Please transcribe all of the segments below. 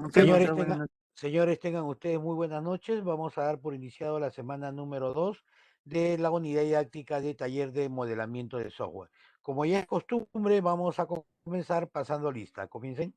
Sí, Señores, profesor, buenas tengan, noches. señores, tengan ustedes muy buenas noches. Vamos a dar por iniciado la semana número 2 de la unidad didáctica de taller de modelamiento de software. Como ya es costumbre, vamos a comenzar pasando lista. Comiencen.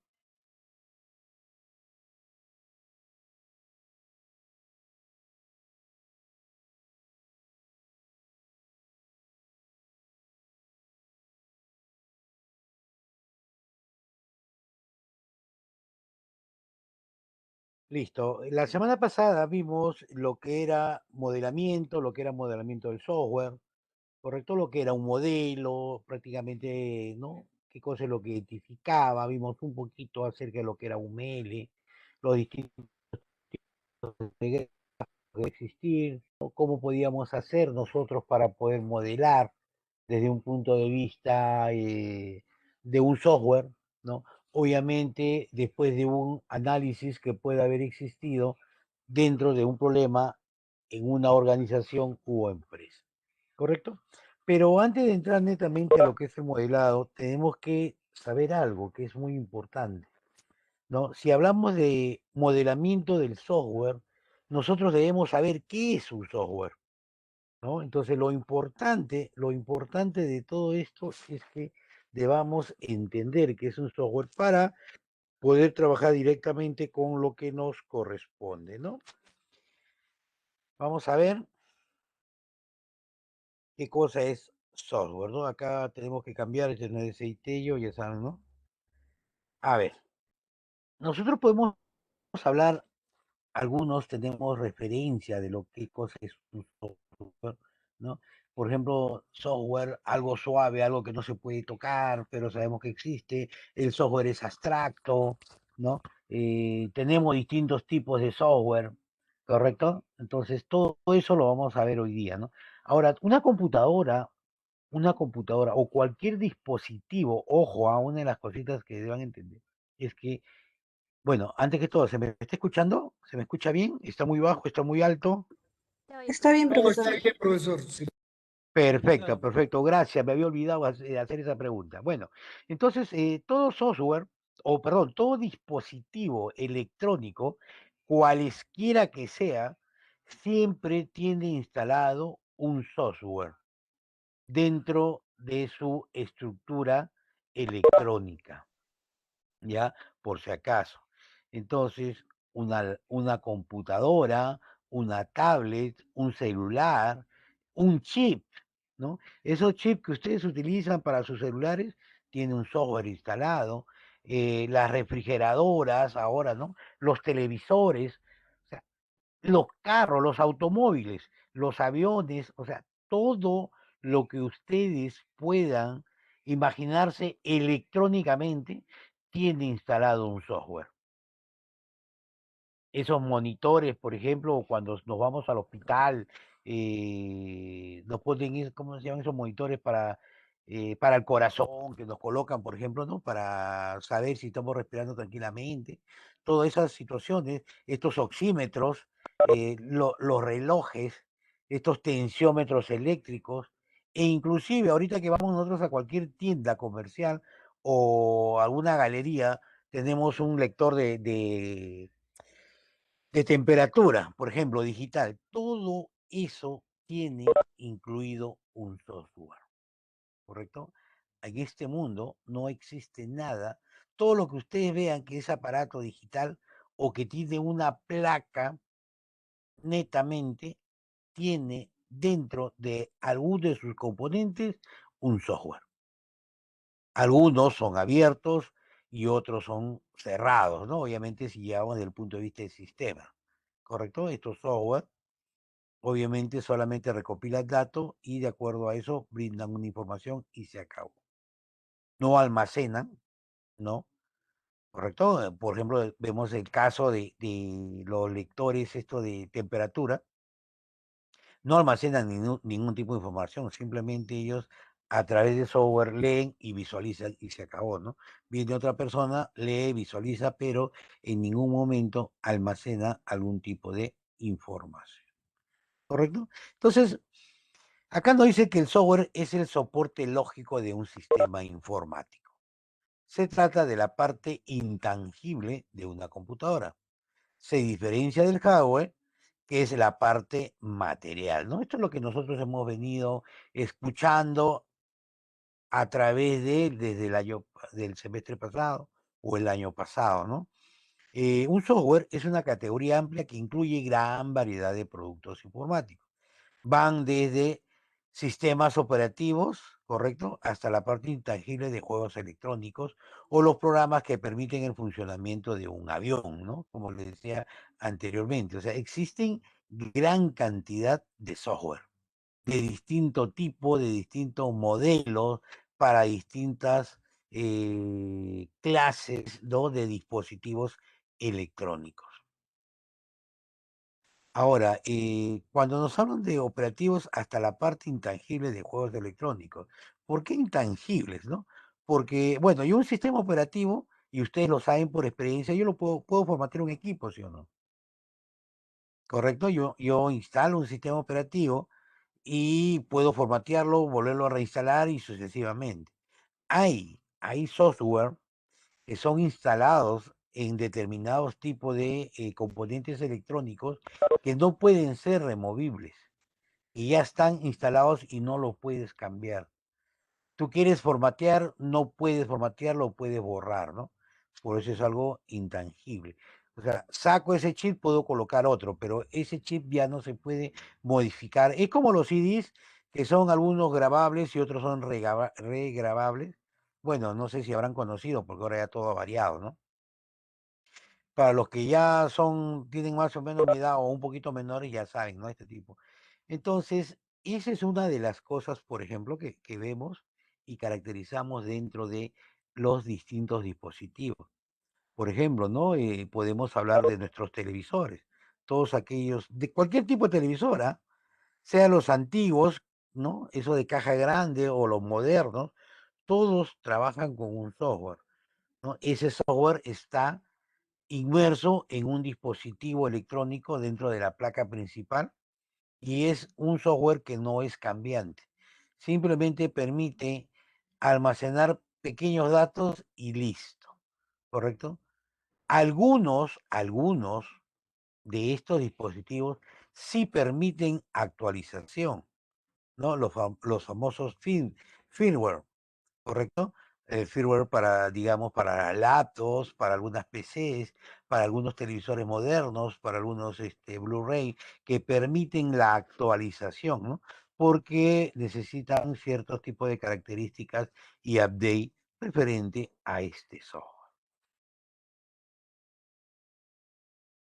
Listo. La semana pasada vimos lo que era modelamiento del software, correcto, lo que era un modelo, prácticamente, ¿no? Qué cosa es lo que identificaba. Vimos un poquito acerca de lo que era un ML, los distintos de existir, ¿no? Cómo podíamos hacer nosotros para poder modelar desde un punto de vista de un software, ¿no? Obviamente, después de un análisis que pueda haber existido dentro de un problema en una organización u empresa, ¿correcto? Pero antes de entrar netamente a lo que es el modelado, tenemos que saber algo que es muy importante, ¿no? Si hablamos de modelamiento del software, nosotros debemos saber qué es un software, ¿no? Entonces, lo importante de todo esto es que debamos entender qué es un software para poder trabajar directamente con lo que nos corresponde, ¿no? Vamos a ver qué cosa es software, ¿no? Acá tenemos que cambiar, este no es Itello, ya saben, ¿no? A ver, nosotros podemos hablar, algunos tenemos referencia de lo que cosa es un software, ¿no? Por ejemplo, software, algo suave, algo que no se puede tocar, pero sabemos que existe. El software es abstracto, ¿no? Tenemos distintos tipos de software, ¿correcto? Entonces, todo eso lo vamos a ver hoy día, ¿no? Ahora, una computadora o cualquier dispositivo, ojo, a una de las cositas que deban entender, es que bueno, antes que todo, ¿se me está escuchando? ¿Se me escucha bien? ¿Está muy bajo? ¿Está muy alto? Está bien, No, está profesor. bien, profesor. Sí. Perfecto, perfecto. Gracias. Me había olvidado hacer esa pregunta. Bueno, entonces, todo software, o perdón, todo dispositivo electrónico, cualesquiera que sea, siempre tiene instalado un software dentro de su estructura electrónica. ¿Ya? Por si acaso. Entonces, una computadora, una tablet, un celular, un chip, ¿no? Esos chips que ustedes utilizan para sus celulares tienen un software instalado, las refrigeradoras ahora, ¿no? Los televisores, o sea, los carros, los automóviles, los aviones, o sea, todo lo que ustedes puedan imaginarse electrónicamente tiene instalado un software. Esos monitores, por ejemplo, cuando nos vamos al hospital, nos ponen, ¿cómo se llaman esos monitores para el corazón, que nos colocan, por ejemplo, ¿no? Para saber si estamos respirando tranquilamente. Todas esas situaciones, estos oxímetros, los relojes, estos tensiómetros eléctricos, e inclusive ahorita que vamos nosotros a cualquier tienda comercial o alguna galería, tenemos un lector de temperatura, por ejemplo, digital. Todo eso tiene incluido un software, ¿correcto? En este mundo no existe nada. Todo lo que ustedes vean que es aparato digital o que tiene una placa, netamente tiene dentro de alguno de sus componentes un software. Algunos son abiertos y otros son cerrados, ¿no? Obviamente si llevamos desde el punto de vista del sistema, ¿correcto? Estos software obviamente solamente recopilan datos y de acuerdo a eso brindan una información y se acabó. No almacenan, ¿no? ¿Correcto? Por ejemplo, vemos el caso de los lectores esto de temperatura, no almacenan ningún tipo de información, simplemente ellos a través de software leen y visualizan y se acabó, ¿no? Viene otra persona, lee, visualiza, pero en ningún momento almacena algún tipo de información, ¿correcto? Entonces, acá nos dice que el software es el soporte lógico de un sistema informático. Se trata de la parte intangible de una computadora. Se diferencia del hardware, que es la parte material, ¿no? Esto es lo que nosotros hemos venido escuchando a través desde el año, del semestre pasado o el año pasado, ¿no? Un software es una categoría amplia que incluye gran variedad de productos informáticos. Van desde sistemas operativos, ¿correcto? Hasta la parte intangible de juegos electrónicos o los programas que permiten el funcionamiento de un avión, ¿no? Como les decía anteriormente. O sea, existen gran cantidad de software de distinto tipo, de distintos modelos, para distintas clases, ¿no? De dispositivos electrónicos. Ahora, cuando nos hablan de operativos hasta la parte intangible de juegos electrónicos, ¿por qué intangibles, no? Porque, bueno, yo un sistema operativo, y ustedes lo saben por experiencia, yo puedo formatear un equipo, ¿sí o no? ¿Correcto? Yo instalo un sistema operativo y puedo formatearlo, volverlo a reinstalar y sucesivamente. Hay software que son instalados en determinados tipos de componentes electrónicos que no pueden ser removibles y ya están instalados y no los puedes cambiar. Tú quieres formatear, no puedes formatearlo, puedes borrar, ¿no? Por eso es algo intangible. O sea, saco ese chip, puedo colocar otro, pero ese chip ya no se puede modificar. Es como los CDs, que son algunos grabables y otros son regrabables. Bueno, no sé si habrán conocido, porque ahora ya todo ha variado, ¿no? Para los que ya tienen más o menos mi edad o un poquito menores, ya saben, ¿no? Este tipo. Entonces, esa es una de las cosas, por ejemplo, que vemos y caracterizamos dentro de los distintos dispositivos. Por ejemplo, ¿no? Podemos hablar de nuestros televisores, todos aquellos, de cualquier tipo de televisora, sean los antiguos, ¿no? Eso de caja grande o los modernos, todos trabajan con un software, ¿no? Ese software está inmerso en un dispositivo electrónico dentro de la placa principal y es un software que no es cambiante. Simplemente permite almacenar pequeños datos y listo, ¿correcto? Algunos de estos dispositivos sí permiten actualización, ¿no? Los famosos firmware, ¿correcto? El firmware para, digamos, para laptops, para algunas PCs, para algunos televisores modernos, para algunos Blu-ray, que permiten la actualización, ¿no? Porque necesitan ciertos tipos de características y update referente a este software.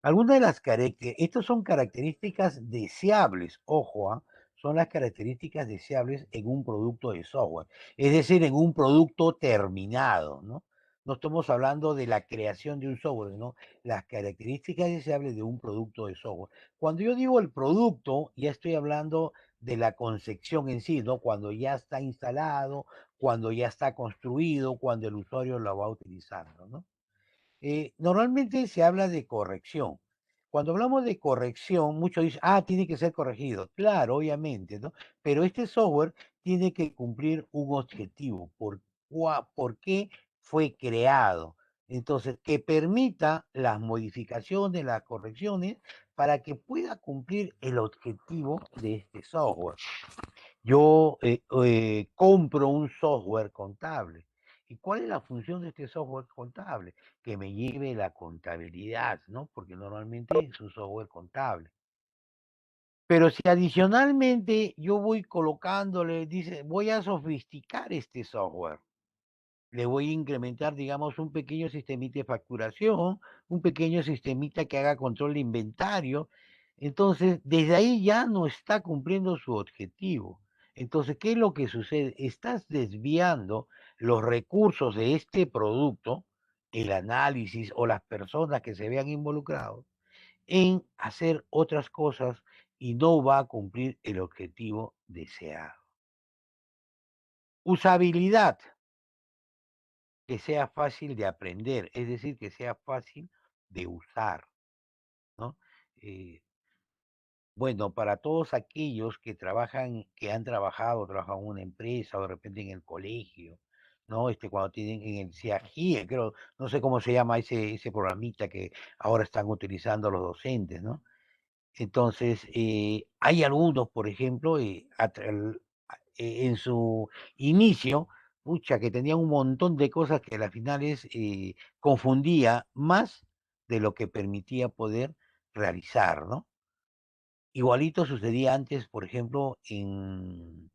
Algunas de las características, estas son características deseables, ojo, son las características deseables en un producto de software, es decir, en un producto terminado, ¿no? No estamos hablando de la creación de un software, ¿no? Las características deseables de un producto de software. Cuando yo digo el producto, ya estoy hablando de la concepción en sí, ¿no? Cuando ya está instalado, cuando ya está construido, cuando el usuario lo va utilizando, ¿no? Normalmente se habla de corrección. Cuando hablamos de corrección, muchos dicen, tiene que ser corregido. Claro, obviamente, ¿no? Pero este software tiene que cumplir un objetivo. ¿Por qué fue creado? Entonces, que permita las modificaciones, las correcciones, para que pueda cumplir el objetivo de este software. Yo compro un software contable. ¿Y cuál es la función de este software contable? Que me lleve la contabilidad, ¿no? Porque normalmente es un software contable. Pero si adicionalmente yo voy colocándole, dice, voy a sofisticar este software, le voy a incrementar, digamos, un pequeño sistemita de facturación, un pequeño sistemita que haga control de inventario. Entonces, desde ahí ya no está cumpliendo su objetivo. Entonces, ¿qué es lo que sucede? Estás desviando los recursos de este producto, el análisis o las personas que se vean involucrados, en hacer otras cosas y no va a cumplir el objetivo deseado. Usabilidad, que sea fácil de aprender, es decir, que sea fácil de usar, ¿no? Eh, bueno, para todos aquellos que trabajan, que han trabajado en una empresa o de repente en el colegio, ¿no? Cuando tienen en el CIAGIE, creo, no sé cómo se llama ese programita que ahora están utilizando los docentes, ¿no? Entonces, hay algunos, por ejemplo, en su inicio, pucha, que tenían un montón de cosas que a las finales confundía más de lo que permitía poder realizar, ¿no? Igualito sucedía antes, por ejemplo, en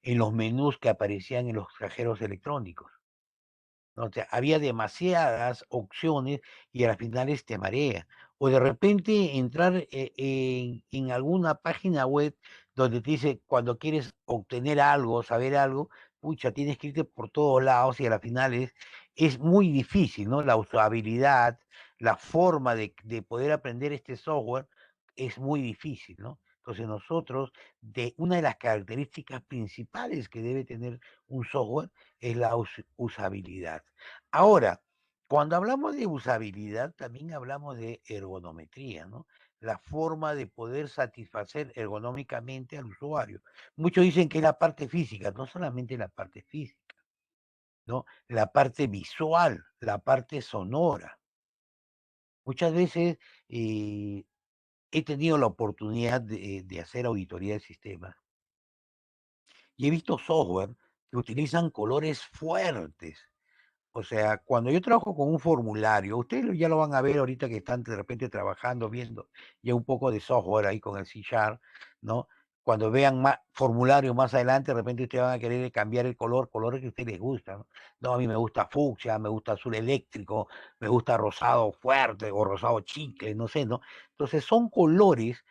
los menús que aparecían en los cajeros electrónicos. ¿No? O sea, había demasiadas opciones y al final te marea. O de repente entrar en alguna página web donde te dice cuando quieres obtener algo, saber algo, pucha, tienes que irte por todos lados y a la final es muy difícil, ¿no? La usabilidad, la forma de poder aprender este software es muy difícil, ¿no? Entonces nosotros, una de las características principales que debe tener un software es la usabilidad. Ahora, cuando hablamos de usabilidad, también hablamos de ergonometría, ¿no? La forma de poder satisfacer ergonómicamente al usuario. Muchos dicen que es la parte física, no solamente la parte física, ¿no? La parte visual, la parte sonora. Muchas veces he tenido la oportunidad de hacer auditoría de sistemas y he visto software que utilizan colores fuertes. O sea, cuando yo trabajo con un formulario, ustedes ya lo van a ver ahorita que están de repente trabajando, viendo ya un poco de software ahí con el C Sharp, ¿no? Cuando vean más formulario más adelante, de repente ustedes van a querer cambiar el color, colores que a ustedes les gustan, ¿no? No, a mí me gusta fucsia, me gusta azul eléctrico, me gusta rosado fuerte o rosado chicle, no sé, ¿no? Entonces son colores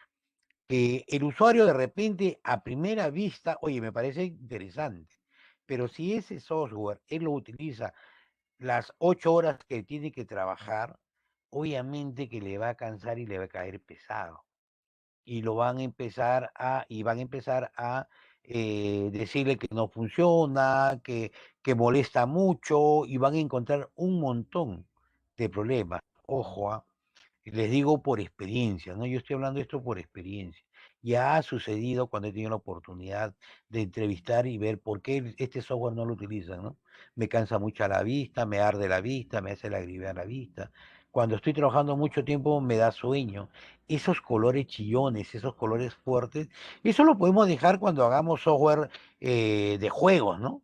que el usuario de repente a primera vista, oye, me parece interesante, pero si ese software él lo utiliza las 8 horas que tiene que trabajar, obviamente que le va a cansar y le va a caer pesado. Y van a empezar a decirle que no funciona, que molesta mucho y van a encontrar un montón de problemas. Ojo, les digo por experiencia, ¿no? Yo estoy hablando de esto por experiencia. Ya ha sucedido cuando he tenido la oportunidad de entrevistar y ver por qué este software no lo utilizan, ¿no? Me cansa mucho la vista, me arde la vista, me hace lagrimear la vista. Cuando estoy trabajando mucho tiempo me da sueño. Esos colores chillones, esos colores fuertes, eso lo podemos dejar cuando hagamos software de juegos, ¿no?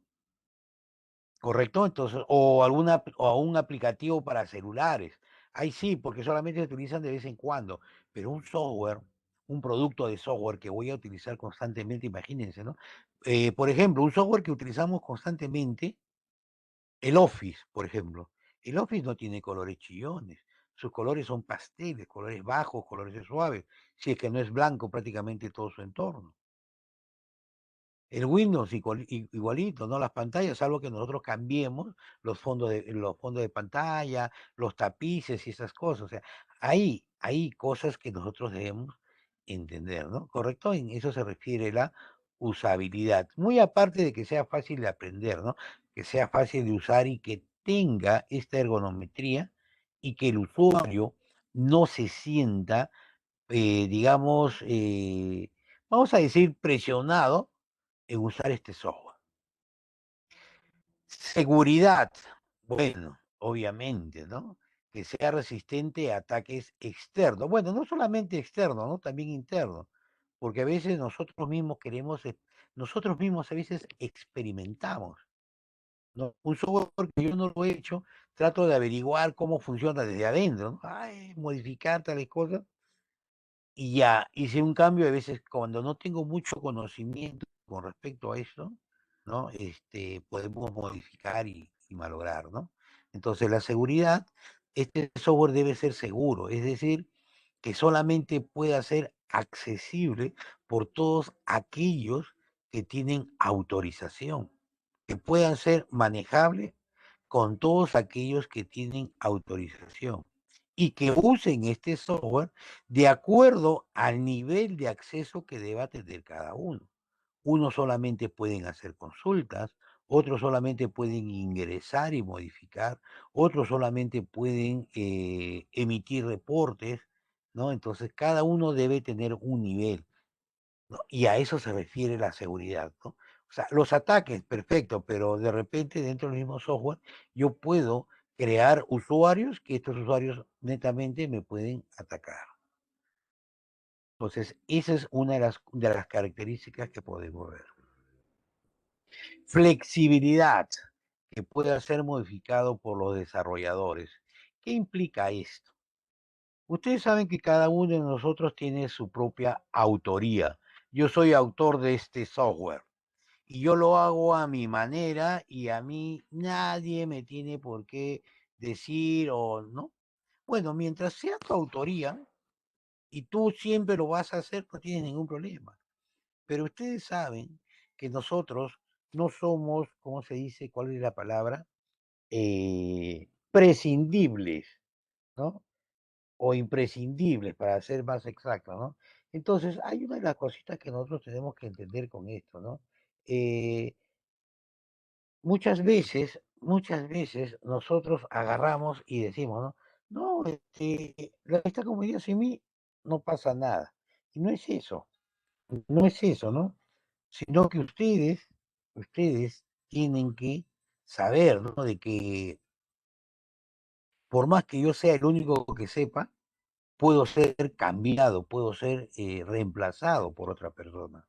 ¿Correcto? Entonces, o un aplicativo para celulares. Ahí sí, porque solamente se utilizan de vez en cuando, pero un software, un producto de software que voy a utilizar constantemente, imagínense, ¿no? Por ejemplo, un software que utilizamos constantemente, el Office, por ejemplo. El Office no tiene colores chillones, sus colores son pasteles, colores bajos, colores suaves, si es que no es blanco prácticamente todo su entorno. El Windows igualito, ¿no? Las pantallas, salvo que nosotros cambiemos los fondos de pantalla, los tapices y esas cosas. O sea, hay cosas que nosotros debemos entender, ¿no? ¿Correcto? En eso se refiere la usabilidad. Muy aparte de que sea fácil de aprender, ¿no? Que sea fácil de usar y que tenga esta ergonometría y que el usuario no se sienta, digamos, vamos a decir, presionado en usar este software. Seguridad, bueno, obviamente, ¿no? Que sea resistente a ataques externos. Bueno, no solamente externos, ¿no? También internos. Porque a veces nosotros mismos a veces experimentamos, ¿no? Un software que yo no lo he hecho, trato de averiguar cómo funciona desde adentro, ¿no? Ay, modificar tales cosas y ya hice un cambio a veces cuando no tengo mucho conocimiento con respecto a eso, ¿no? Podemos modificar y malograr, ¿no? Entonces, la seguridad, este software debe ser seguro, es decir, que solamente pueda ser accesible por todos aquellos que tienen autorización, que puedan ser manejables con todos aquellos que tienen autorización y que usen este software de acuerdo al nivel de acceso que deba tener cada uno. Unos solamente pueden hacer consultas, otros solamente pueden ingresar y modificar, otros solamente pueden emitir reportes, ¿no? Entonces, cada uno debe tener un nivel, ¿no? Y a eso se refiere la seguridad, ¿no? O sea, los ataques, perfecto, pero de repente dentro del mismo software yo puedo crear usuarios que estos usuarios netamente me pueden atacar. Entonces, esa es una de las características que podemos ver. Flexibilidad, que pueda ser modificado por los desarrolladores. ¿Qué implica esto? Ustedes saben que cada uno de nosotros tiene su propia autoría. Yo soy autor de este software y yo lo hago a mi manera y a mí nadie me tiene por qué decir o no. Bueno, mientras sea tu autoría y tú siempre lo vas a hacer, no tienes ningún problema. Pero ustedes saben que nosotros no somos, ¿cómo se dice? ¿Cuál es la palabra? Prescindibles, ¿no? O imprescindibles, para ser más exacto, ¿no? Entonces, hay una de las cositas que nosotros tenemos que entender con esto, ¿no? Eh, muchas veces nosotros agarramos y decimos, ¿no? No, esta comunidad sin mí no pasa nada. Y no es eso, no es eso, ¿no? Sino que ustedes tienen que saber, ¿no? De que por más que yo sea el único que sepa, puedo ser cambiado, puedo ser reemplazado por otra persona.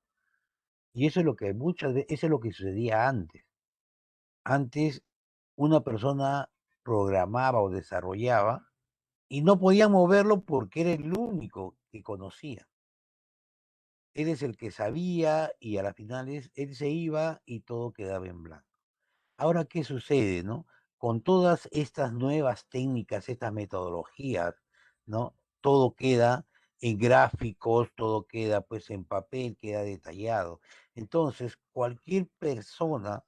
Y eso es lo que muchas veces, eso es lo que sucedía antes. Antes una persona programaba o desarrollaba y no podía moverlo porque era el único que conocía. Él es el que sabía y a la final él se iba y todo quedaba en blanco. Ahora, ¿qué sucede, no? Con todas estas nuevas técnicas, estas metodologías, ¿no? Todo queda en gráficos, todo queda pues en papel, queda detallado. Entonces, cualquier persona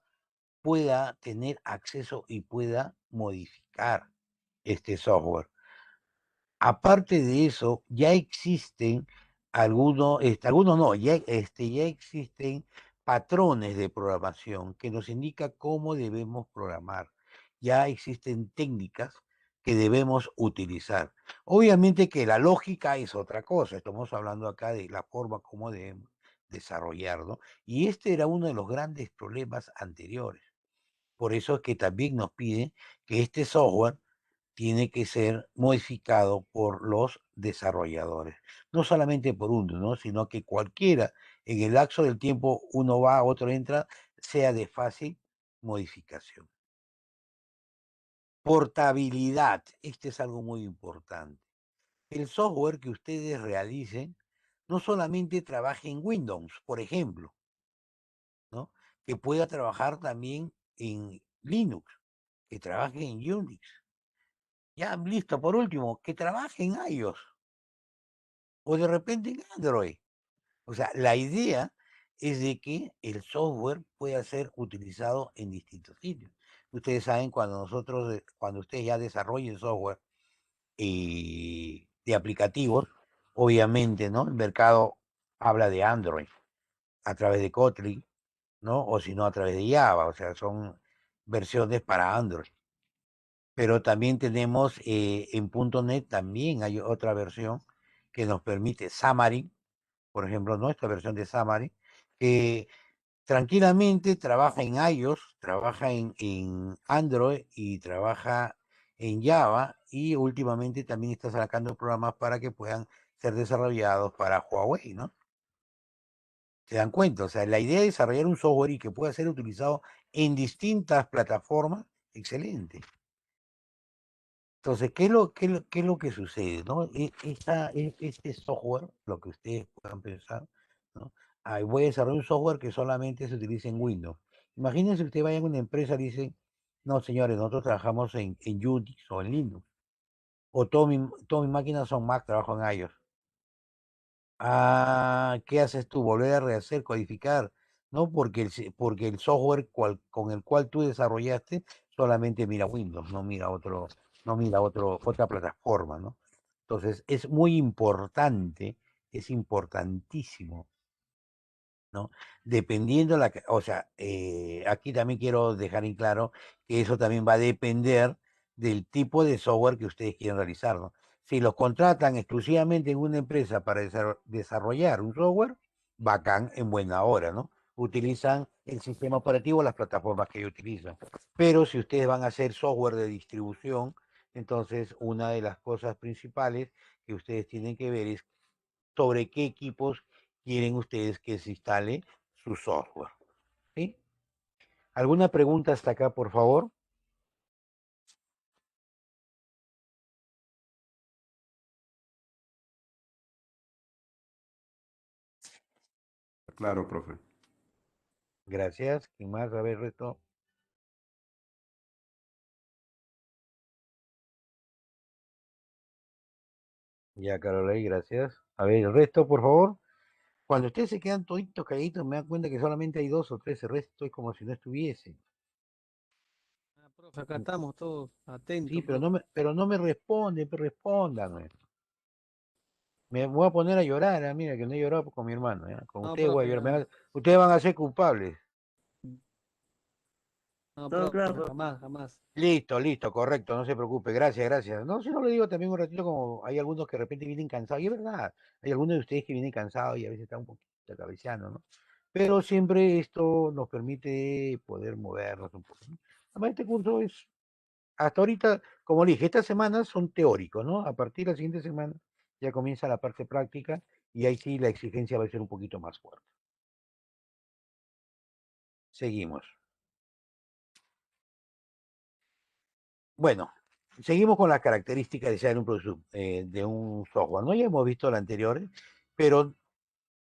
pueda tener acceso y pueda modificar este software. Aparte de eso, ya existen algunos no, ya existen patrones de programación que nos indica cómo debemos programar. Ya existen técnicas que debemos utilizar. Obviamente que la lógica es otra cosa. Estamos hablando acá de la forma como debemos desarrollar, ¿no? Y este era uno de los grandes problemas anteriores. Por eso es que también nos piden que este software tiene que ser modificado por los desarrolladores. No solamente por uno, ¿no? Sino que cualquiera, en el lapso del tiempo, uno va, otro entra, sea de fácil modificación. Portabilidad, este es algo muy importante. El software que ustedes realicen no solamente trabaje en Windows, por ejemplo, ¿no? Que pueda trabajar también en Linux, que trabaje en Unix. Ya, listo, por último, que trabaje en iOS o de repente en Android. O sea, la idea es de que el software pueda ser utilizado en distintos sitios. Ustedes saben cuando ustedes ya desarrollen software de aplicativos, obviamente, ¿no? El mercado habla de Android a través de Kotlin, ¿no? O si no, a través de Java, o sea, son versiones para Android. Pero también tenemos en .NET, también hay otra versión que nos permite Xamarin, por ejemplo, nuestra versión de Xamarin, que tranquilamente trabaja en iOS, trabaja en Android y trabaja en Java y últimamente también está sacando programas para que puedan ser desarrollados para Huawei, ¿no? ¿Se dan cuenta? O sea, la idea de desarrollar un software y que pueda ser utilizado en distintas plataformas, excelente. Entonces, qué es lo que sucede, ¿no? Este software, lo que ustedes puedan pensar, ¿no? Ay, voy a desarrollar un software que solamente se utilice en Windows. Imagínense que usted vaya a una empresa y dice, no, señores, nosotros trabajamos en Unix o en Linux, o todas mis máquinas son Mac, trabajo en iOS. Ah, ¿qué haces tú? Volver a rehacer, codificar, ¿no? Porque el software con el cual tú desarrollaste solamente mira Windows, no mira otra plataforma, ¿no? Entonces, es muy importante, es importantísimo, ¿no? Dependiendo o sea, aquí también quiero dejar en claro que eso también va a depender del tipo de software que ustedes quieren realizar, ¿no? Si los contratan exclusivamente en una empresa para desarrollar un software, bacán, en buena hora, ¿no? Utilizan el sistema operativo, las plataformas que ellos utilizan. Pero si ustedes van a hacer software de distribución, entonces una de las cosas principales que ustedes tienen que ver es sobre qué equipos quieren ustedes que se instale su software. ¿Sí? ¿Alguna pregunta hasta acá, por favor? Claro, profe. Gracias. ¿Quién más? A ver, resto. Ya, Carolina, gracias. A ver, el resto, por favor. Cuando ustedes se quedan toditos calladitos, me dan cuenta que solamente hay dos o tres, el resto es como si no estuviese. Ah, profe, acá estamos todos Sí, atentos, pero profe. no me responden, pero respondan. Me voy a poner a llorar, mira, que no he llorado con mi hermano, ¿ya? Con No, ustedes voy a profe, llorar. no. Ustedes van a ser culpables. No, No, profe, claro. jamás, jamás. Listo, listo, correcto, no se preocupe, gracias, gracias. No, si no le digo también un ratito, como hay algunos que de repente vienen cansados, y es verdad, hay algunos de ustedes que vienen cansados y a veces están un poquito cabeceando, ¿no? Pero siempre esto nos permite poder movernos un poco, ¿no? Además, este curso es, hasta ahorita, como le dije, estas semanas son teóricos, ¿no? A partir de la siguiente semana ya comienza la parte práctica y ahí sí la exigencia va a ser un poquito más fuerte. Seguimos. Bueno, seguimos con las características de ser de un software, ¿no? Ya hemos visto la anterior, pero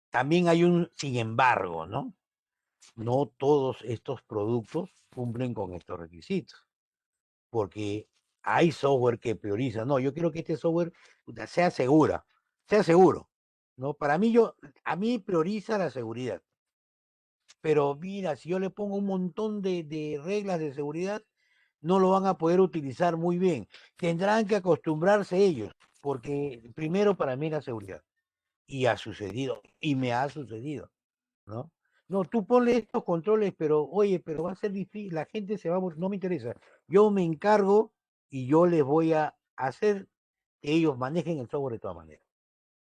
también hay un sin embargo, ¿no? No todos estos productos cumplen con estos requisitos, porque hay software que prioriza, no, yo quiero que este software sea seguro, ¿no? A mí prioriza la seguridad, pero mira, si yo le pongo un montón de reglas de seguridad, no lo van a poder utilizar muy bien. Tendrán que acostumbrarse ellos, porque primero para mí la seguridad. Y ha sucedido, y me ha sucedido, ¿no? No, tú ponle estos controles, pero oye, pero va a ser difícil, la gente se va a no me interesa. Yo me encargo y yo les voy a hacer que ellos manejen el software de todas maneras,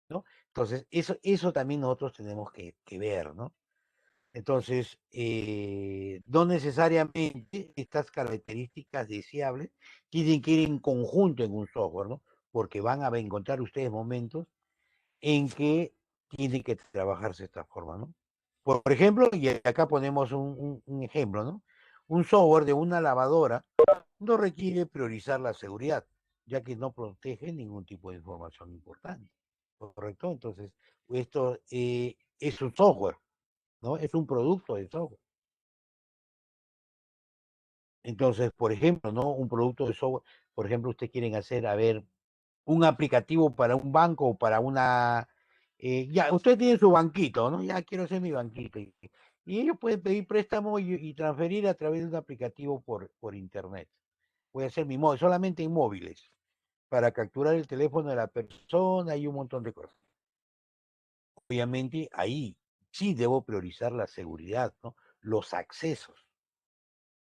¿no? Entonces, eso también nosotros tenemos que ver, ¿no? Entonces, no necesariamente estas características deseables tienen que ir en conjunto en un software, ¿no? Porque van a encontrar ustedes momentos en que tiene que trabajarse de esta forma, ¿no? Por ejemplo, y acá ponemos un ejemplo, ¿no? Un software de una lavadora no requiere priorizar la seguridad, ya que no protege ningún tipo de información importante, ¿correcto? Entonces, esto es un software, ¿no? Es un producto de software. Entonces, por ejemplo, ¿no? Un producto de software, por ejemplo, ustedes quieren hacer, a ver, un aplicativo para un banco o para una... ya, ustedes tienen su banquito, ¿no? Ya quiero hacer mi banquito. Y ellos pueden pedir préstamo y transferir a través de un aplicativo por internet. Voy a hacer mi móvil, solamente en móviles, para capturar el teléfono de la persona y un montón de cosas. Obviamente, ahí sí debo priorizar la seguridad, ¿no? Los accesos.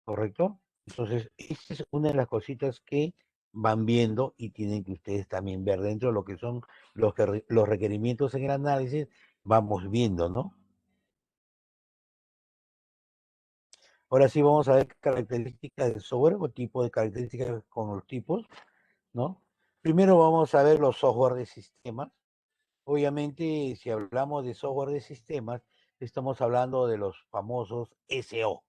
¿Correcto? Entonces, esa es una de las cositas que van viendo y tienen que ustedes también ver dentro de lo que son los requerimientos en el análisis, vamos viendo, ¿no? Ahora sí vamos a ver características del software o tipo de características con los tipos, ¿no? Primero vamos a ver los software de sistemas. Obviamente, si hablamos de software de sistemas, estamos hablando de los famosos SO,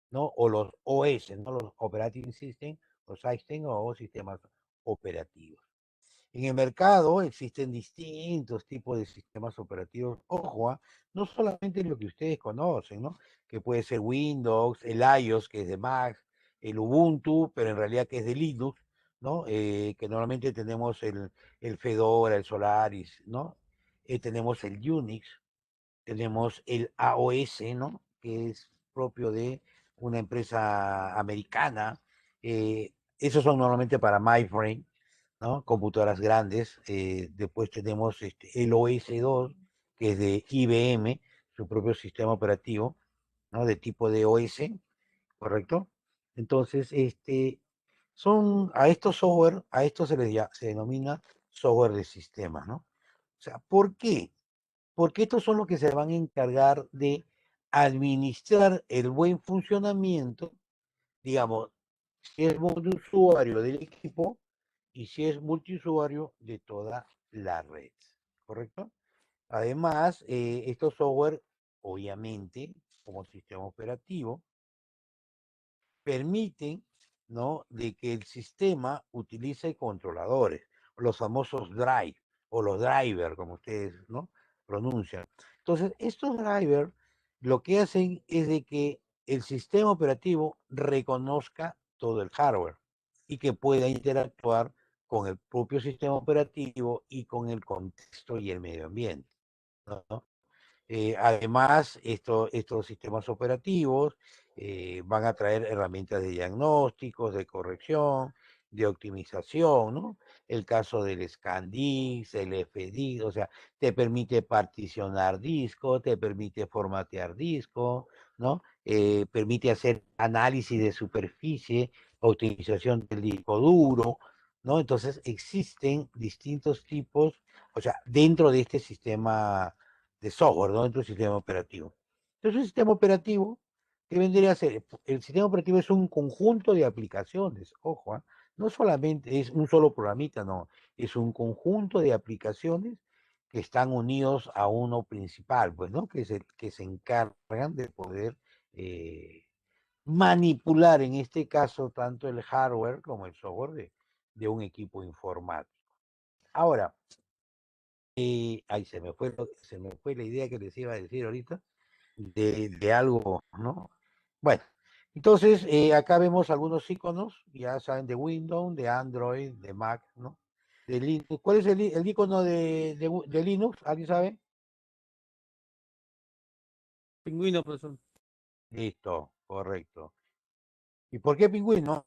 ¿no? O los OS, ¿no? Los Operating System, o System o sistemas operativos. En el mercado existen distintos tipos de sistemas operativos. Ojo, no solamente lo que ustedes conocen, ¿no? Que puede ser Windows, el iOS, que es de Mac, el Ubuntu, pero en realidad que es de Linux, ¿no? Que normalmente tenemos el Fedora, el Solaris, ¿no? Tenemos el Unix, tenemos el AOS, ¿no? Que es propio de una empresa americana. Esos son normalmente para MyFrame, ¿no? Computadoras grandes. Después tenemos el OS2, que es de IBM, su propio sistema operativo, ¿no? De tipo de OS, ¿correcto? Entonces, son a estos software, a esto se denomina software de sistema, ¿no? O sea, ¿por qué? Porque estos son los que se van a encargar de administrar el buen funcionamiento, digamos, si es multiusuario del equipo y si es multiusuario de toda la red, ¿correcto? Además, estos software, obviamente, como sistema operativo, permiten, ¿no?, de que el sistema utilice controladores, los famosos drive o los drivers, como ustedes, ¿no?, pronuncian. Entonces, estos drivers lo que hacen es de que el sistema operativo reconozca todo el hardware y que pueda interactuar con el propio sistema operativo y con el contexto y el medio ambiente, ¿no? Además, estos sistemas operativos van a traer herramientas de diagnósticos, de corrección, de optimización, ¿no? El caso del ScanDisk, el FDisk, o sea, te permite particionar disco, te permite formatear disco, ¿no? Permite hacer análisis de superficie, optimización del disco duro, ¿no? Entonces, existen distintos tipos, o sea, dentro de este sistema de software, ¿no?, dentro del sistema operativo. Entonces, un sistema operativo, ¿qué vendría a ser? El sistema operativo es un conjunto de aplicaciones, ojo, ¿eh? No solamente es un solo programita, no, es un conjunto de aplicaciones que están unidos a uno principal, pues, ¿no? Que se encargan de poder manipular, en este caso, tanto el hardware como el software de un equipo informático. Ahora, ay, se me fue la idea que les iba a decir ahorita de algo, ¿no? Bueno, entonces acá vemos algunos iconos, ya saben, de Windows, de Android, de Mac, ¿no? De Linux. ¿Cuál es el icono de Linux? ¿Alguien sabe? Pingüino, profesor. Listo, correcto. ¿Y por qué pingüino?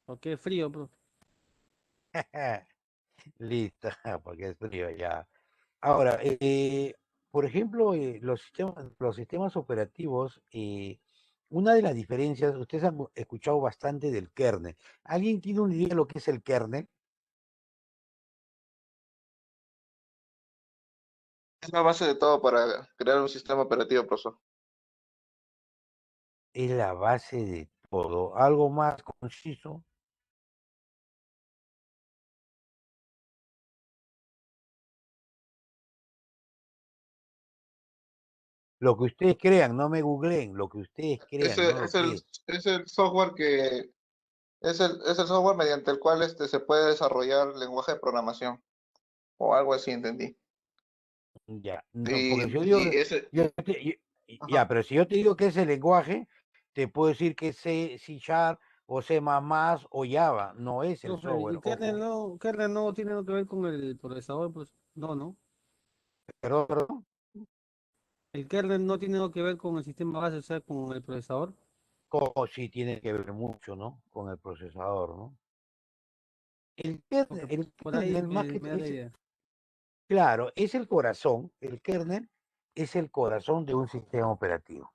¿O qué frío, profe? Listo, porque es frío ya. Ahora, por ejemplo, los sistemas operativos, una de las diferencias, ustedes han escuchado bastante del kernel. ¿Alguien tiene una idea de lo que es el kernel? Es la base de todo para crear un sistema operativo, profesor. Es la base de todo. Algo más conciso, lo que ustedes crean, no me googleen, lo que ustedes crean, no lo que es. Es el software que es el software mediante el cual se puede desarrollar lenguaje de programación o algo así, entendí. Ya, no, Y, porque si yo digo, y ese, ya, ajá. pero si yo te digo que es el lenguaje, te puedo decir que es C Sharp o C++ o Java, no es el Profe, software, ¿y ojo. kernel no tiene nada que ver con el procesador? Pues no, no. Perdón, perdón. El kernel no tiene nada que ver con el sistema base, o sea, con el procesador. Como sí tiene que ver mucho, ¿no? Con el procesador, ¿no? Porque El por ahí kernel más que me da la idea. claro, es el corazón, el kernel es el corazón de un sistema operativo.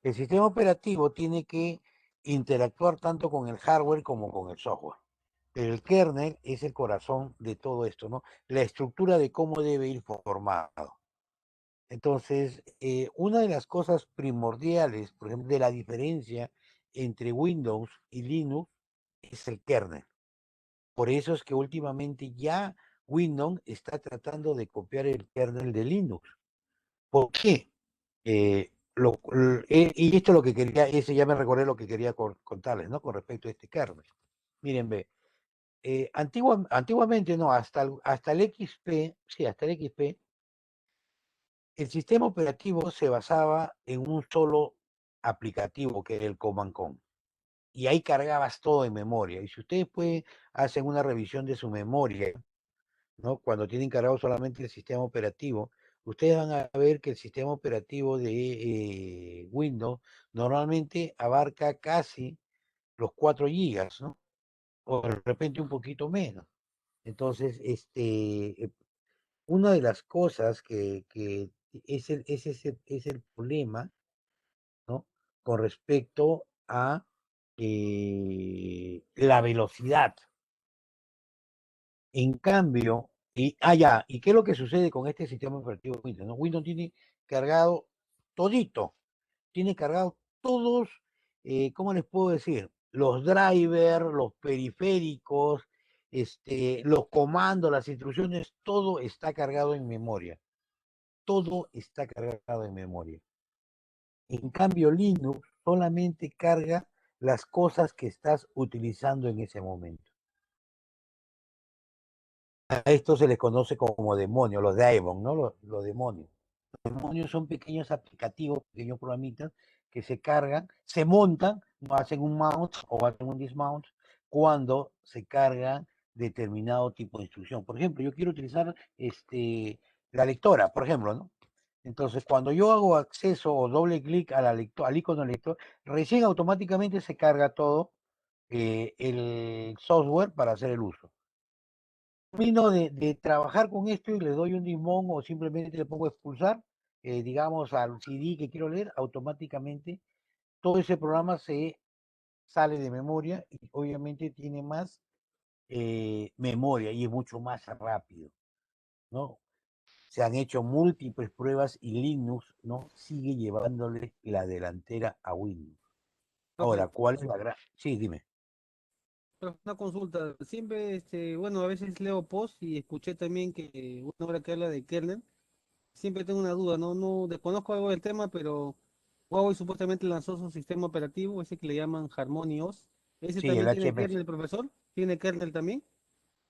El sistema operativo tiene que interactuar tanto con el hardware como con el software. Pero el kernel es el corazón de todo esto, ¿no? La estructura de cómo debe ir formado. Entonces, una de las cosas primordiales, por ejemplo, de la diferencia entre Windows y Linux es el kernel. Por eso es que últimamente ya Windows está tratando de copiar el kernel de Linux. ¿Por qué? Y esto es lo que quería, ese ya me recordé lo que quería contarles, ¿no? Con respecto a este kernel. Miren, ve, antiguamente no, hasta el XP, sí, hasta el XP, el sistema operativo se basaba en un solo aplicativo que era el Command Con. Y ahí cargabas todo en memoria. Y si ustedes pues hacen una revisión de su memoria, ¿no? Cuando tienen cargado solamente el sistema operativo, ustedes van a ver que el sistema operativo de Windows normalmente abarca casi los 4 gigas, ¿no? O de repente un poquito menos. Entonces, una de las cosas que es el problema, ¿no? Con respecto a la velocidad. En cambio, Ya, ¿y qué es lo que sucede con este sistema operativo Windows? ¿No? Windows tiene cargado todito, tiene cargado todos, ¿cómo les puedo decir? Los drivers, los periféricos, los comandos, las instrucciones, todo está cargado en memoria. Todo está cargado en memoria. En cambio, Linux solamente carga las cosas que estás utilizando en ese momento. A esto se les conoce como demonios, los daemon, ¿no? Los demonios. Los demonios son pequeños aplicativos, pequeños programitas que se cargan, se montan, no hacen un mount o hacen un dismount cuando se carga determinado tipo de instrucción. Por ejemplo, yo quiero utilizar la lectora, por ejemplo, ¿no? Entonces, cuando yo hago acceso o doble clic a al icono lector, recién automáticamente se carga todo el software para hacer el uso. Termino de trabajar con esto y le doy un limón o simplemente le pongo expulsar, digamos, al CD que quiero leer, automáticamente todo ese programa se sale de memoria y obviamente tiene más memoria y es mucho más rápido, ¿no? Se han hecho múltiples pruebas y Linux, ¿no? Sigue llevándole la delantera a Windows. Ahora, Profe, ¿cuál es la gran...? Sí, dime. pero una consulta. Siempre, bueno, a veces leo post y escuché también que una hora que habla de kernel. Siempre tengo una duda, no desconozco algo del tema, pero Huawei supuestamente lanzó su sistema operativo, ese que le llaman Harmony OS. ¿Ese Sí, el también tiene HMS. kernel, profesor? ¿Tiene kernel también?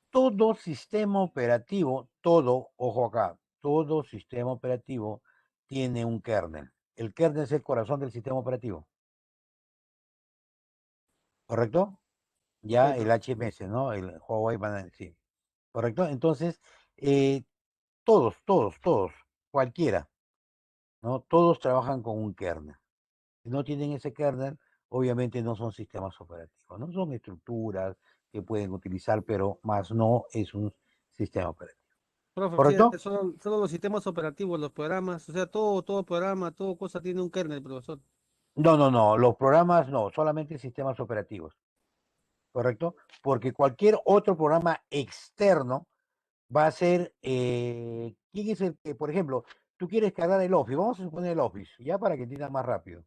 Todo sistema operativo, todo, ojo acá, todo sistema operativo tiene un kernel. El kernel es el corazón del sistema operativo, ¿correcto? Ok, Ya el HMS, ¿no? El Huawei sí, ¿correcto? Entonces, eh, todos, cualquiera, ¿no? Todos trabajan con un kernel. Si no tienen ese kernel, obviamente no son sistemas operativos, no son estructuras que pueden utilizar, pero más no es un sistema operativo, profe, o sea, ¿correcto? solo los sistemas operativos, los programas, o sea, todo programa, todo cosa tiene un kernel, profesor. No, los programas no, solamente sistemas operativos, ¿correcto? Porque cualquier otro programa externo va a ser, ¿quién es el que, por ejemplo, tú quieres cargar el Office? Vamos a suponer el Office, ya para que entiendas más rápido.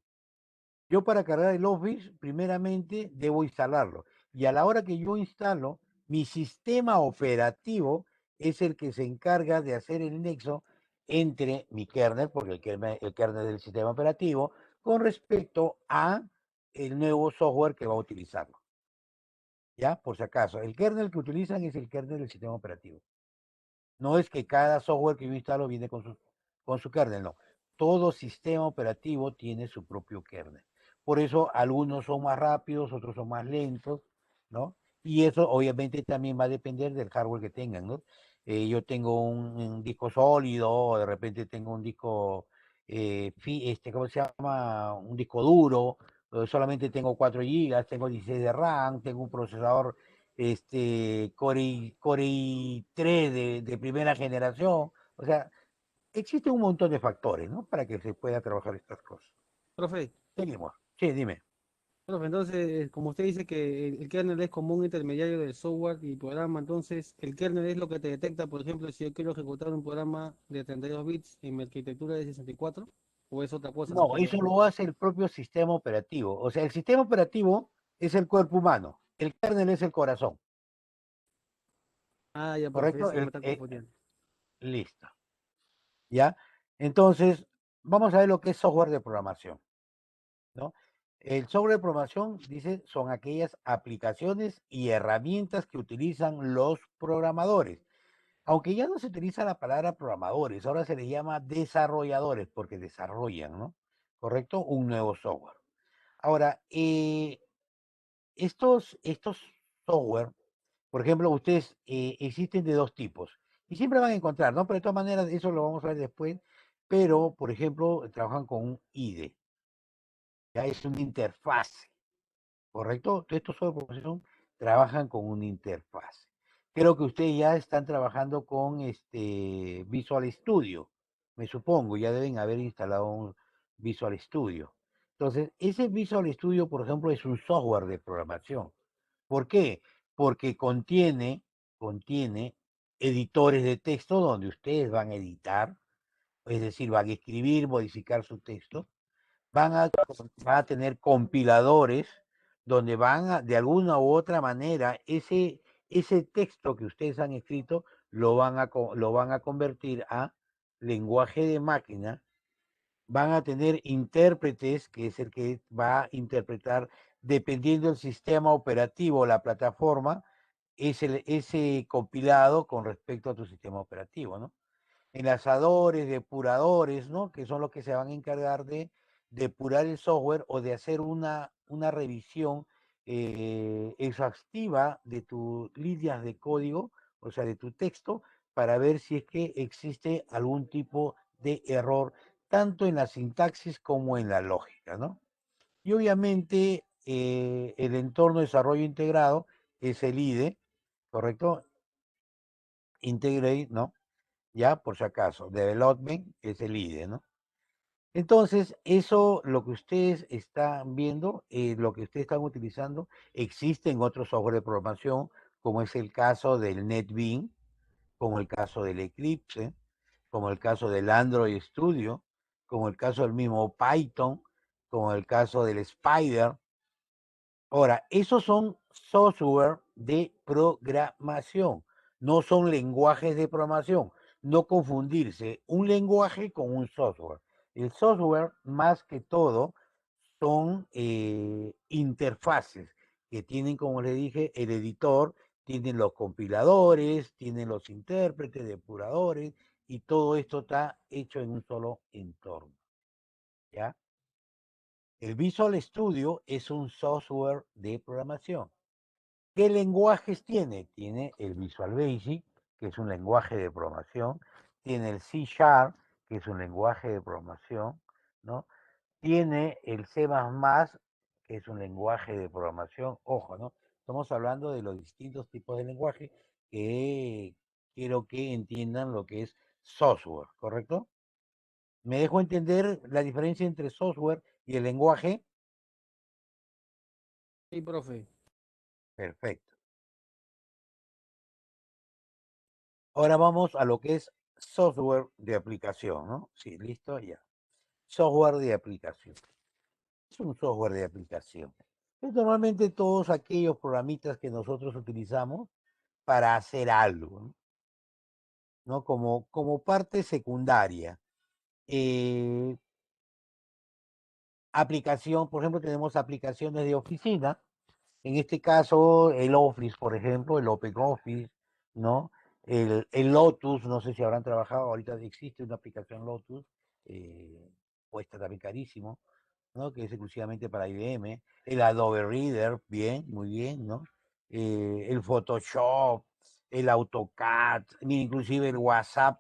Yo para cargar el Office, primeramente debo instalarlo. Y a la hora que yo instalo, mi sistema operativo es el que se encarga de hacer el nexo entre mi kernel, porque el kernel del sistema operativo, con respecto a el nuevo software que va a utilizarlo. ¿Ya? Por si acaso, el kernel que utilizan es el kernel del sistema operativo. No es que cada software que yo instalo viene con su kernel, no. Todo sistema operativo tiene su propio kernel. Por eso algunos son más rápidos, otros son más lentos, ¿no? Y eso obviamente también va a depender del hardware que tengan, ¿no? Yo tengo un disco sólido, o de repente tengo un disco, ¿cómo se llama? Un disco duro, solamente tengo 4 gigas, tengo 16 de RAM, tengo un procesador Core i3 de primera generación. O sea, existe un montón de factores, ¿no? Para que se pueda trabajar estas cosas. Profe, Seguimos. Sí, dime. profe, entonces, como usted dice que el kernel es como un intermediario del software y programa, entonces el kernel es lo que te detecta, por ejemplo, si yo quiero ejecutar un programa de 32 bits en mi arquitectura de 64, o es otra cosa No, aparte. eso lo hace el propio sistema operativo. O sea, el sistema operativo es el cuerpo humano. El kernel es el corazón. Ah, ya, profe, ¿Correcto? eso me está confundiendo. Listo. ¿Ya? Entonces, vamos a ver lo que es software de programación, ¿no? El software de programación, dice, son aquellas aplicaciones y herramientas que utilizan los programadores. Aunque ya no se utiliza la palabra programadores, ahora se le llama desarrolladores porque desarrollan, ¿no? ¿Correcto? Un nuevo software. Ahora, estos software, por ejemplo, ustedes existen de dos tipos y siempre van a encontrar, ¿no? Pero de todas maneras, eso lo vamos a ver después, pero, por ejemplo, trabajan con un IDE, ya es una interfase. ¿Correcto? Todos estos software de programación trabajan con una interfaz. Creo que ustedes ya están trabajando con Visual Studio, me supongo, ya deben haber instalado un Visual Studio. Entonces, ese Visual Studio, por ejemplo, es un software de programación. ¿Por qué? Porque contiene editores de texto donde ustedes van a editar, es decir, van a escribir, modificar su texto, van a tener compiladores donde de alguna u otra manera, ese texto que ustedes han escrito lo van a convertir a lenguaje de máquina. Van a tener intérpretes, que es el que va a interpretar, dependiendo del sistema operativo, la plataforma, ese compilado con respecto a tu sistema operativo, ¿no? Enlazadores, depuradores, ¿no? Que son los que se van a encargar de depurar el software o de hacer una revisión exhaustiva de tus líneas de código, o sea, de tu texto, para ver si es que existe algún tipo de error, tanto en la sintaxis como en la lógica, ¿no? Y obviamente el entorno de desarrollo integrado es el IDE, ¿correcto? Integrate, ¿no? Ya, por si acaso, development es el IDE, ¿no? Entonces, eso, lo que ustedes están viendo, lo que ustedes están utilizando, existe en otros software de programación, como es el caso del NetBeans, como el caso del Eclipse, como el caso del Android Studio, como el caso del mismo Python, como el caso del Spider. Ahora, esos son software de programación, no son lenguajes de programación. No confundirse un lenguaje con un software. El software, más que todo, son interfaces que tienen, como les dije, el editor, tienen los compiladores, tienen los intérpretes, depuradores, y todo esto está hecho en un solo entorno. ¿Ya? El Visual Studio es un software de programación. ¿Qué lenguajes tiene? Tiene el Visual Basic, que es un lenguaje de programación. Tiene el C Sharp, que es un lenguaje de programación, ¿no? Tiene el C++, que es un lenguaje de programación. Ojo, ¿no? Estamos hablando de los distintos tipos de lenguaje que quiero que entiendan lo que es software, ¿correcto? ¿Me dejo entender la diferencia entre software y el lenguaje? Sí, profe. Perfecto. Ahora vamos a lo que es software de aplicación, ¿no? Sí, listo, ya. Software de aplicación. Es un software de aplicación. Es normalmente todos aquellos programitas que nosotros utilizamos para hacer algo, ¿no? ¿No? Como parte secundaria. Aplicación, por ejemplo, tenemos aplicaciones de oficina. En este caso, el Office, por ejemplo, el OpenOffice, ¿no? El Lotus, no sé si habrán trabajado, ahorita existe una aplicación Lotus, cuesta también carísimo, ¿no? Que es exclusivamente para IBM. El Adobe Reader, bien, muy bien, ¿no? El Photoshop, el AutoCAD, mira, inclusive el WhatsApp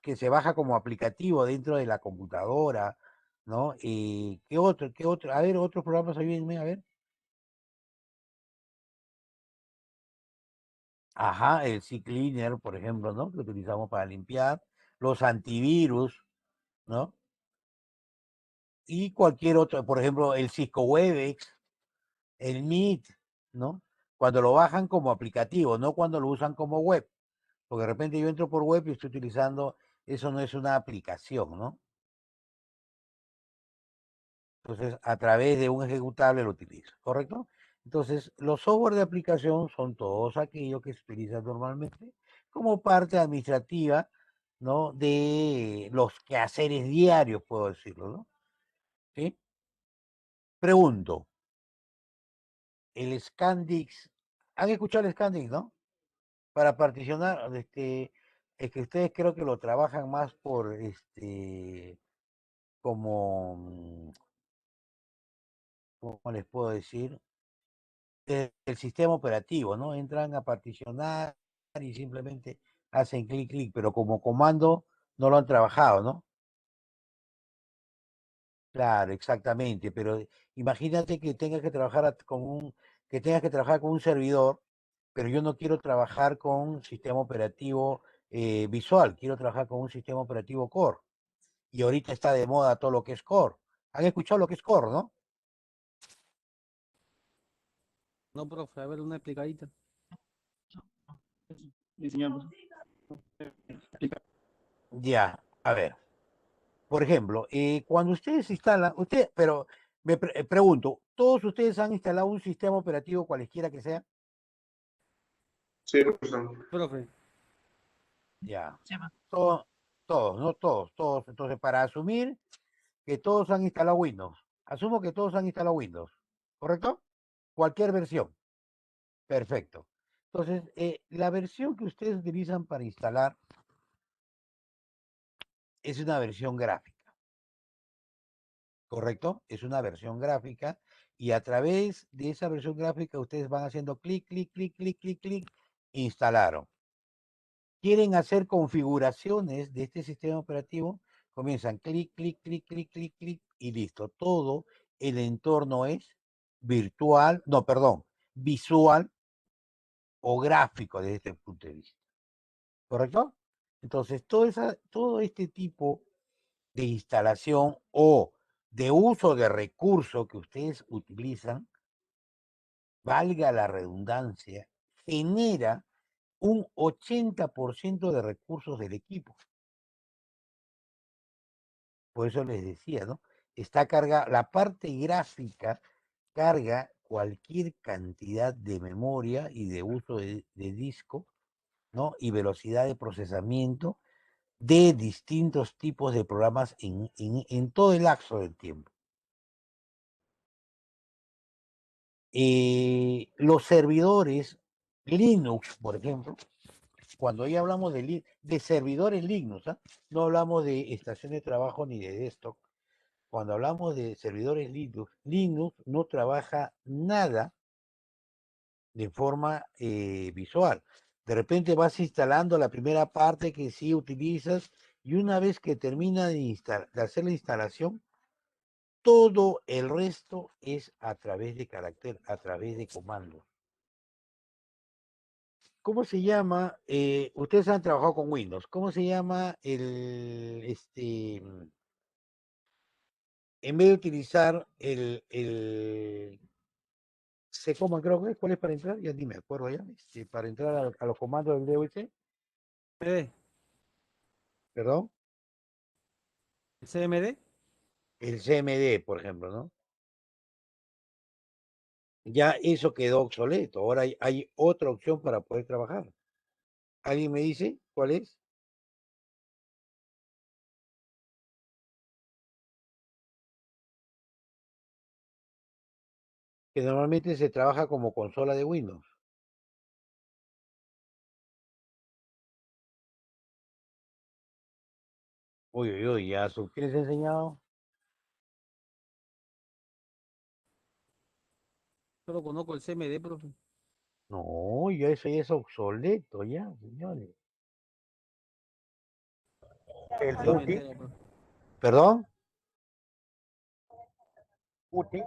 que se baja como aplicativo dentro de la computadora, ¿no? ¿Qué otro? ¿Qué otro? A ver, otros programas, ayúdenme, a ver. Ajá, el CCleaner, por ejemplo, ¿no? Que utilizamos para limpiar, los antivirus, ¿no? Y cualquier otro, por ejemplo, el Cisco Webex, el Meet, ¿no? Cuando lo bajan como aplicativo, no cuando lo usan como web. Porque de repente yo entro por web y estoy utilizando, eso no es una aplicación, ¿no? Entonces, a través de un ejecutable lo utilizo, ¿correcto? Entonces, los software de aplicación son todos aquellos que se utilizan normalmente como parte administrativa, ¿no? De los quehaceres diarios, puedo decirlo, ¿no? ¿Sí? Pregunto, el Scandix, ¿han escuchado el Scandix, no? Para particionar, es que ustedes creo que lo trabajan más por, como, ¿cómo les puedo decir? El sistema operativo, ¿no? Entran a particionar y simplemente hacen clic, clic, pero como comando no lo han trabajado, ¿no? Claro, exactamente, pero imagínate que tengas que trabajar que tengas que trabajar con un servidor, pero yo no quiero trabajar con un sistema operativo visual, quiero trabajar con un sistema operativo Core. Y ahorita está de moda todo lo que es Core. ¿Han escuchado lo que es Core, no? No, profe, a ver, una explicadita. diseñados. Ya, a ver. Por ejemplo, cuando ustedes instalan, pero pregunto, ¿todos ustedes han instalado un sistema operativo cualesquiera que sea? Sí, profesor. Profe, Ya. Se llama. Todos, no todos, todos. Entonces, para asumir que todos han instalado Windows, asumo que todos han instalado Windows, ¿correcto? Cualquier versión. Perfecto. Entonces, la versión que ustedes utilizan para instalar es una versión gráfica, ¿correcto? Es una versión gráfica y a través de esa versión gráfica ustedes van haciendo clic, clic, clic, clic, clic, clic, instalaron. Quieren hacer configuraciones de este sistema operativo, comienzan clic, clic, clic, clic, clic, clic y listo. Todo el entorno es virtual, no, perdón, visual o gráfico desde este punto de vista. ¿Correcto? Entonces, todo este tipo de instalación o de uso de recurso que ustedes utilizan, valga la redundancia, genera un 80% de recursos del equipo. Por eso les decía, ¿no? Está cargada, la parte gráfica carga cualquier cantidad de memoria y de uso de disco, ¿no? Y velocidad de procesamiento de distintos tipos de programas en todo el lapso del tiempo. Los servidores Linux, por ejemplo, cuando ya hablamos de servidores Linux, ¿ah? No hablamos de estación de trabajo ni de desktop. Cuando hablamos de servidores Linux, Linux no trabaja nada de forma visual. De repente vas instalando la primera parte que sí utilizas y una vez que termina de hacer la instalación, todo el resto es a través de carácter, a través de comandos. ¿Cómo se llama? Ustedes han trabajado con Windows. ¿Cómo se llama en vez de utilizar el Secoma, creo que es, ¿cuál es para entrar? Ya ni me acuerdo ya. Para entrar a los comandos del DOS, ¿CMD? perdón, ¿CMD? el CMD, por ejemplo, ¿no? Ya eso quedó obsoleto. Ahora hay otra opción para poder trabajar. ¿Alguien me dice cuál es? Que normalmente se trabaja como consola de Windows. Uy, uy, uy, ya, ¿qué les he enseñado? Solo conozco el CMD, profe. No, ya eso ya es obsoleto, ya, señores. El Ahí me Putin, entero, profe. ¿perdón? Putin.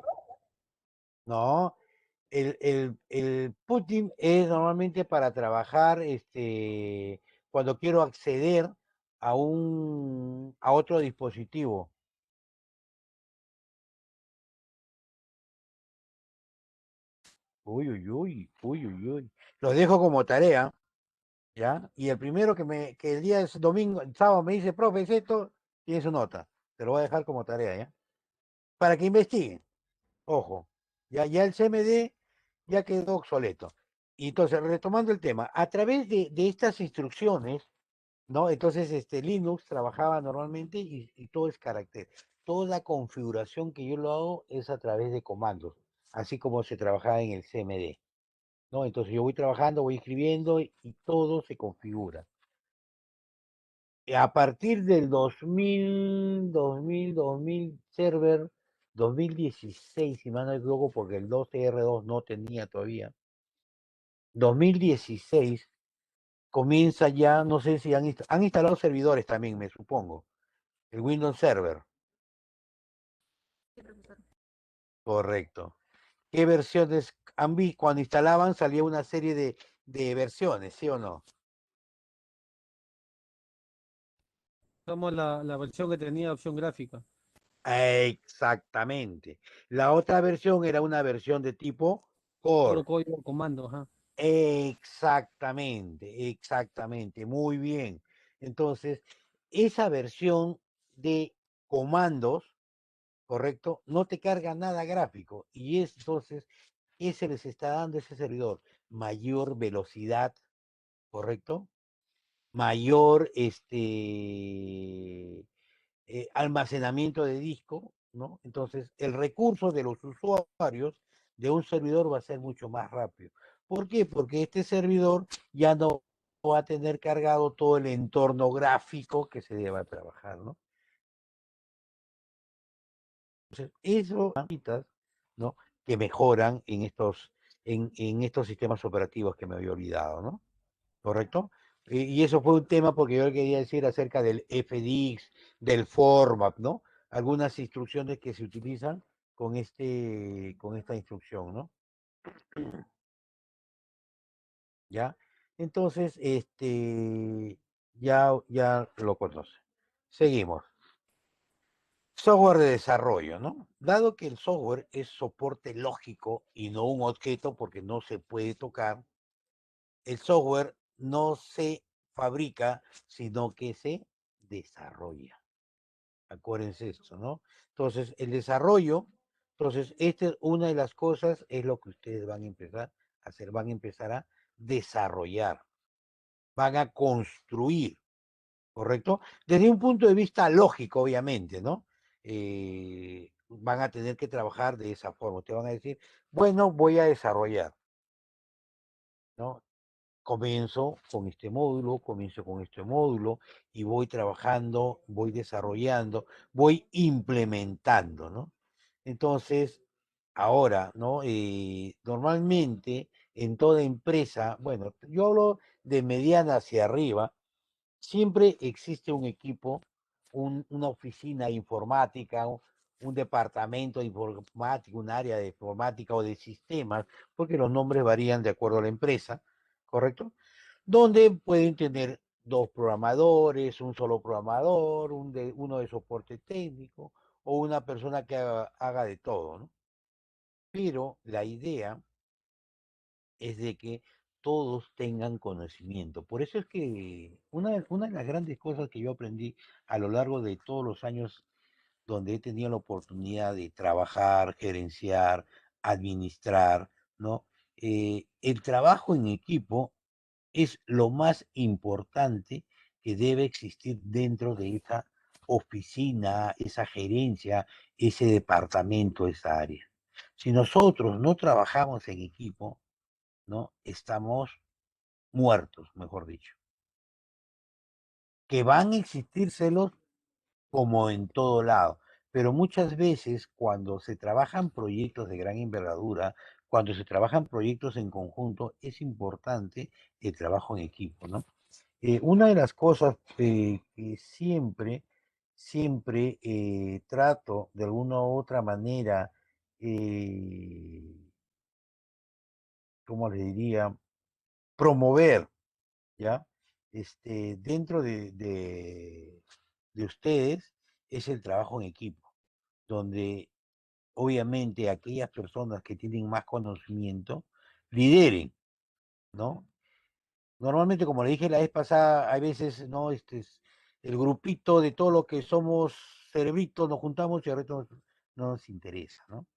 No, el Putin es normalmente para trabajar, cuando quiero acceder a otro dispositivo. Uy, uy, uy, uy, uy, uy. Lo dejo como tarea, ¿ya? Y el primero que el día es domingo, el sábado me dice, profe, es esto, tiene su nota. Te lo voy a dejar como tarea, ¿ya? Para que investiguen. Ojo, ya el CMD ya quedó obsoleto. Y entonces, retomando el tema, a través de estas instrucciones, ¿no? Entonces, Linux trabajaba normalmente y todo es carácter. Toda la configuración que yo lo hago es a través de comandos, así como se trabajaba en el CMD, ¿no? Entonces yo voy trabajando, voy escribiendo y todo se configura. A partir del 2000 server, 2016, si mal no me equivoco, porque el 12R2 no tenía todavía. 2016 comienza ya, no sé si han instalado servidores también, me supongo. El Windows Server, correcto. ¿Qué versiones han visto? Cuando instalaban salía una serie de versiones, ¿sí o no? Somos la versión que tenía opción gráfica. Exactamente. La otra versión era una versión de tipo Puro Core. código comando, ajá. Exactamente, muy bien. Entonces, esa versión de comandos, ¿correcto? No te carga nada gráfico y entonces ese les está dando ese servidor mayor velocidad, ¿correcto? Mayor almacenamiento de disco, ¿no? Entonces, el recurso de los usuarios de un servidor va a ser mucho más rápido. ¿Por qué? Porque este servidor ya no va a tener cargado todo el entorno gráfico que se deba trabajar, ¿no? Entonces, eso, ¿no? Que mejoran en estos sistemas operativos que me había olvidado, ¿no? ¿Correcto? Y eso fue un tema porque yo quería decir acerca del FDX, del format, ¿no? Algunas instrucciones que se utilizan con esta instrucción, ¿no? ¿Ya? Entonces, ya lo conoce. Seguimos. Software de desarrollo, ¿no? Dado que el software es soporte lógico y no un objeto porque no se puede tocar, el software no se fabrica, sino que se desarrolla. Acuérdense esto, ¿no? Entonces, el desarrollo, entonces, una de las cosas es lo que ustedes van a empezar a hacer, van a empezar a desarrollar, van a construir, ¿correcto? Desde un punto de vista lógico, obviamente, ¿no? Van a tener que trabajar de esa forma. Ustedes van a decir, bueno, voy a desarrollar, ¿no? Comienzo con este módulo y voy trabajando, voy desarrollando, voy implementando, ¿no? Entonces, ahora, ¿no? Normalmente en toda empresa, bueno, yo hablo de mediana hacia arriba, siempre existe un equipo, una oficina informática, un departamento de informática, un área de informática o de sistemas, porque los nombres varían de acuerdo a la empresa, ¿correcto? Donde pueden tener dos programadores, un solo programador, uno de soporte técnico o una persona que haga de todo, ¿no? Pero la idea es de que todos tengan conocimiento. Por eso es que una de las grandes cosas que yo aprendí a lo largo de todos los años donde he tenido la oportunidad de trabajar, gerenciar, administrar, ¿no? El trabajo en equipo es lo más importante que debe existir dentro de esa oficina, esa gerencia, ese departamento, esa área. Si nosotros no trabajamos en equipo, ¿no? Estamos muertos, mejor dicho. Que van a existir celos como en todo lado, pero muchas veces cuando se trabajan proyectos de gran envergadura, cuando se trabajan proyectos en conjunto, es importante el trabajo en equipo, ¿no? Una de las cosas que siempre trato de alguna u otra manera, ¿cómo le diría? Promover, ¿ya? Dentro de ustedes es el trabajo en equipo, donde obviamente aquellas personas que tienen más conocimiento lideren, ¿no? Normalmente, como le dije la vez pasada, hay veces, ¿no? El grupito de todo lo que somos cerebritos nos juntamos y el resto no nos interesa, ¿no?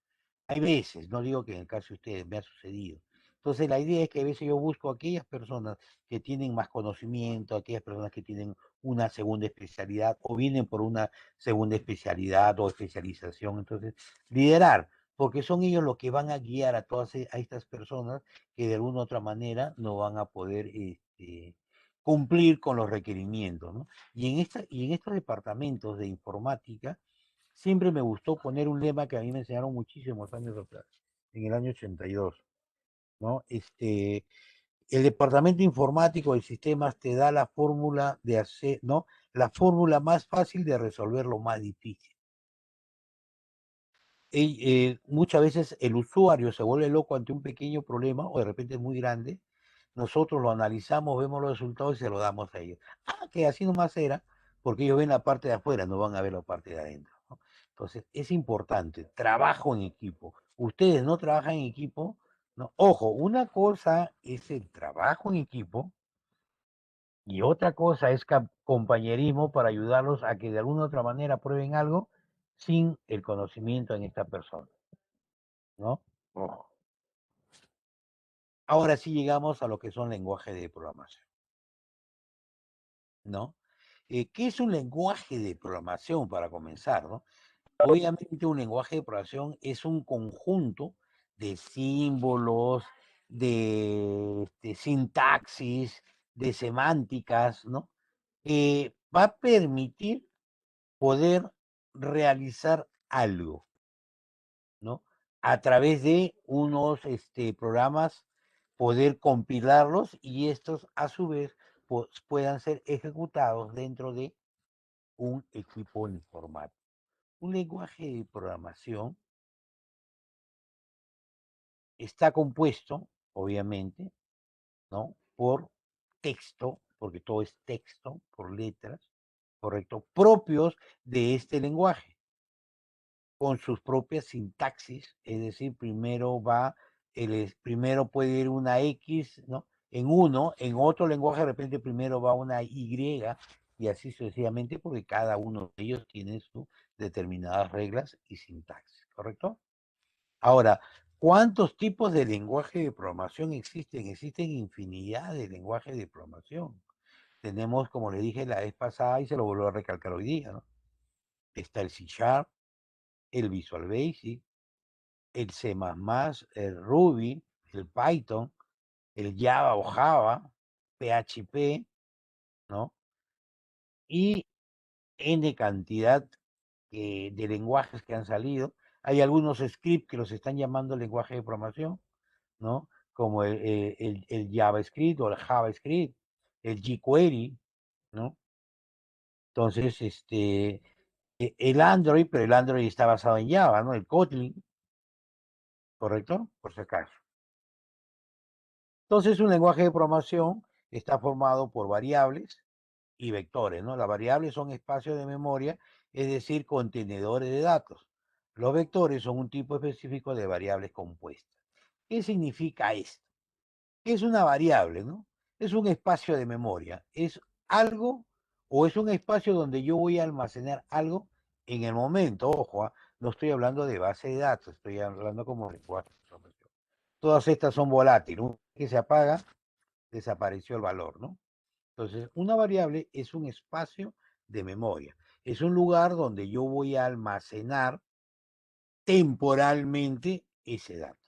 Hay veces, no digo que en el caso de ustedes me ha sucedido. Entonces la idea es que a veces yo busco aquellas personas que tienen más conocimiento, aquellas personas que tienen una segunda especialidad o vienen por una segunda especialidad o especialización. Entonces, liderar, porque son ellos los que van a guiar a a estas personas que de alguna u otra manera no van a poder cumplir con los requerimientos, ¿no? Y en estos departamentos de informática, siempre me gustó poner un lema que a mí me enseñaron muchísimos años atrás, en el año 82, ¿no? El departamento informático de sistemas te da la fórmula de hacer, ¿no? La fórmula más fácil de resolver lo más difícil. Muchas veces el usuario se vuelve loco ante un pequeño problema o de repente es muy grande. Nosotros lo analizamos, vemos los resultados y se lo damos a ellos. Ah, que así nomás era, porque ellos ven la parte de afuera, no van a ver la parte de adentro, ¿no? Entonces, es importante, trabajo en equipo. Ustedes no trabajan en equipo, ¿no? Ojo, una cosa es el trabajo en equipo y otra cosa es compañerismo para ayudarlos a que de alguna u otra manera prueben algo sin el conocimiento en esta persona, ¿no? Ojo. Ahora sí llegamos a lo que son lenguajes de programación, ¿no? ¿Qué es un lenguaje de programación para comenzar, ¿no? Obviamente un lenguaje de programación es un conjunto de símbolos, de sintaxis, de semánticas, ¿no? Va a permitir poder realizar algo, ¿no? A través de unos programas, poder compilarlos y estos a su vez puedan ser ejecutados dentro de un equipo informático. Un lenguaje de programación está compuesto, obviamente, ¿no? Por texto, porque todo es texto, por letras, ¿correcto? Propios de este lenguaje, con sus propias sintaxis, es decir, primero puede ir una X, ¿no? En uno, en otro lenguaje de repente primero va una Y y así sucesivamente, porque cada uno de ellos tiene sus determinadas reglas y sintaxis, ¿correcto? Ahora, ¿cuántos tipos de lenguaje de programación existen? Existen infinidad de lenguajes de programación. Tenemos, como le dije la vez pasada y se lo vuelvo a recalcar hoy día, ¿no? Está el C Sharp, el Visual Basic, el C++, el Ruby, el Python, el Java o Java, PHP, ¿no? Y N cantidad de lenguajes que han salido. Hay algunos scripts que los están llamando lenguaje de programación, ¿no? Como el JavaScript o el JavaScript, el jQuery, ¿no? Entonces, el Android, pero el Android está basado en Java, ¿no? El Kotlin, ¿correcto? Por si acaso. Entonces, un lenguaje de programación está formado por variables y vectores, ¿no? Las variables son espacios de memoria, es decir, contenedores de datos. Los vectores son un tipo específico de variables compuestas. ¿Qué significa esto? Es una variable, ¿no? Es un espacio de memoria, es algo o es un espacio donde yo voy a almacenar algo en el momento, ojo, no estoy hablando de base de datos, estoy hablando como lenguaje de programación. Todas estas son volátiles, una vez que se apaga, desapareció el valor, ¿no? Entonces, una variable es un espacio de memoria, es un lugar donde yo voy a almacenar temporalmente ese dato.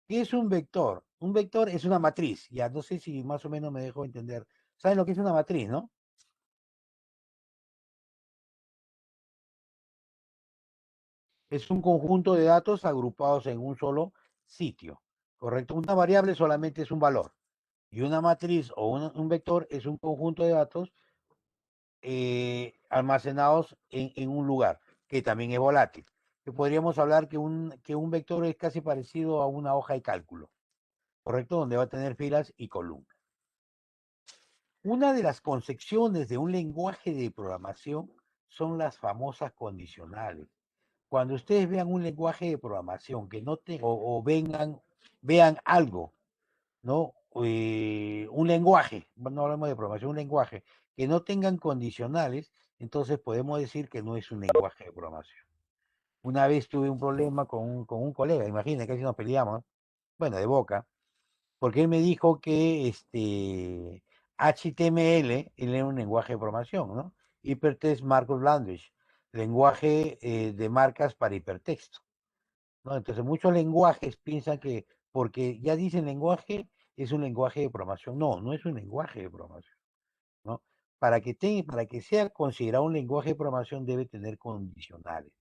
¿Qué es un vector? Un vector es una matriz. Ya no sé si más o menos me dejo entender. ¿Saben lo que es una matriz, no? Es un conjunto de datos agrupados en un solo sitio, ¿correcto? Una variable solamente es un valor. Y una matriz o un vector es un conjunto de datos almacenados en un lugar, que también es volátil. Que podríamos hablar que un vector es casi parecido a una hoja de cálculo, ¿correcto? Donde va a tener filas y columnas. Una de las concepciones de un lenguaje de programación son las famosas condicionales. Cuando ustedes vean un lenguaje de programación que no te, o vean algo, ¿no? Un lenguaje, no hablamos de programación, un lenguaje que no tengan condicionales, entonces podemos decir que no es un lenguaje de programación. Una vez tuve un problema con un colega, imagínense, casi nos peleamos, bueno, de boca, porque él me dijo que HTML él era un lenguaje de programación, ¿no? Hypertext Markup Language, lenguaje de marcas para hipertexto, ¿no? Entonces muchos lenguajes piensan que porque ya dicen lenguaje es un lenguaje de programación. No, no es un lenguaje de programación, ¿no? Para que sea considerado un lenguaje de programación debe tener condicionales.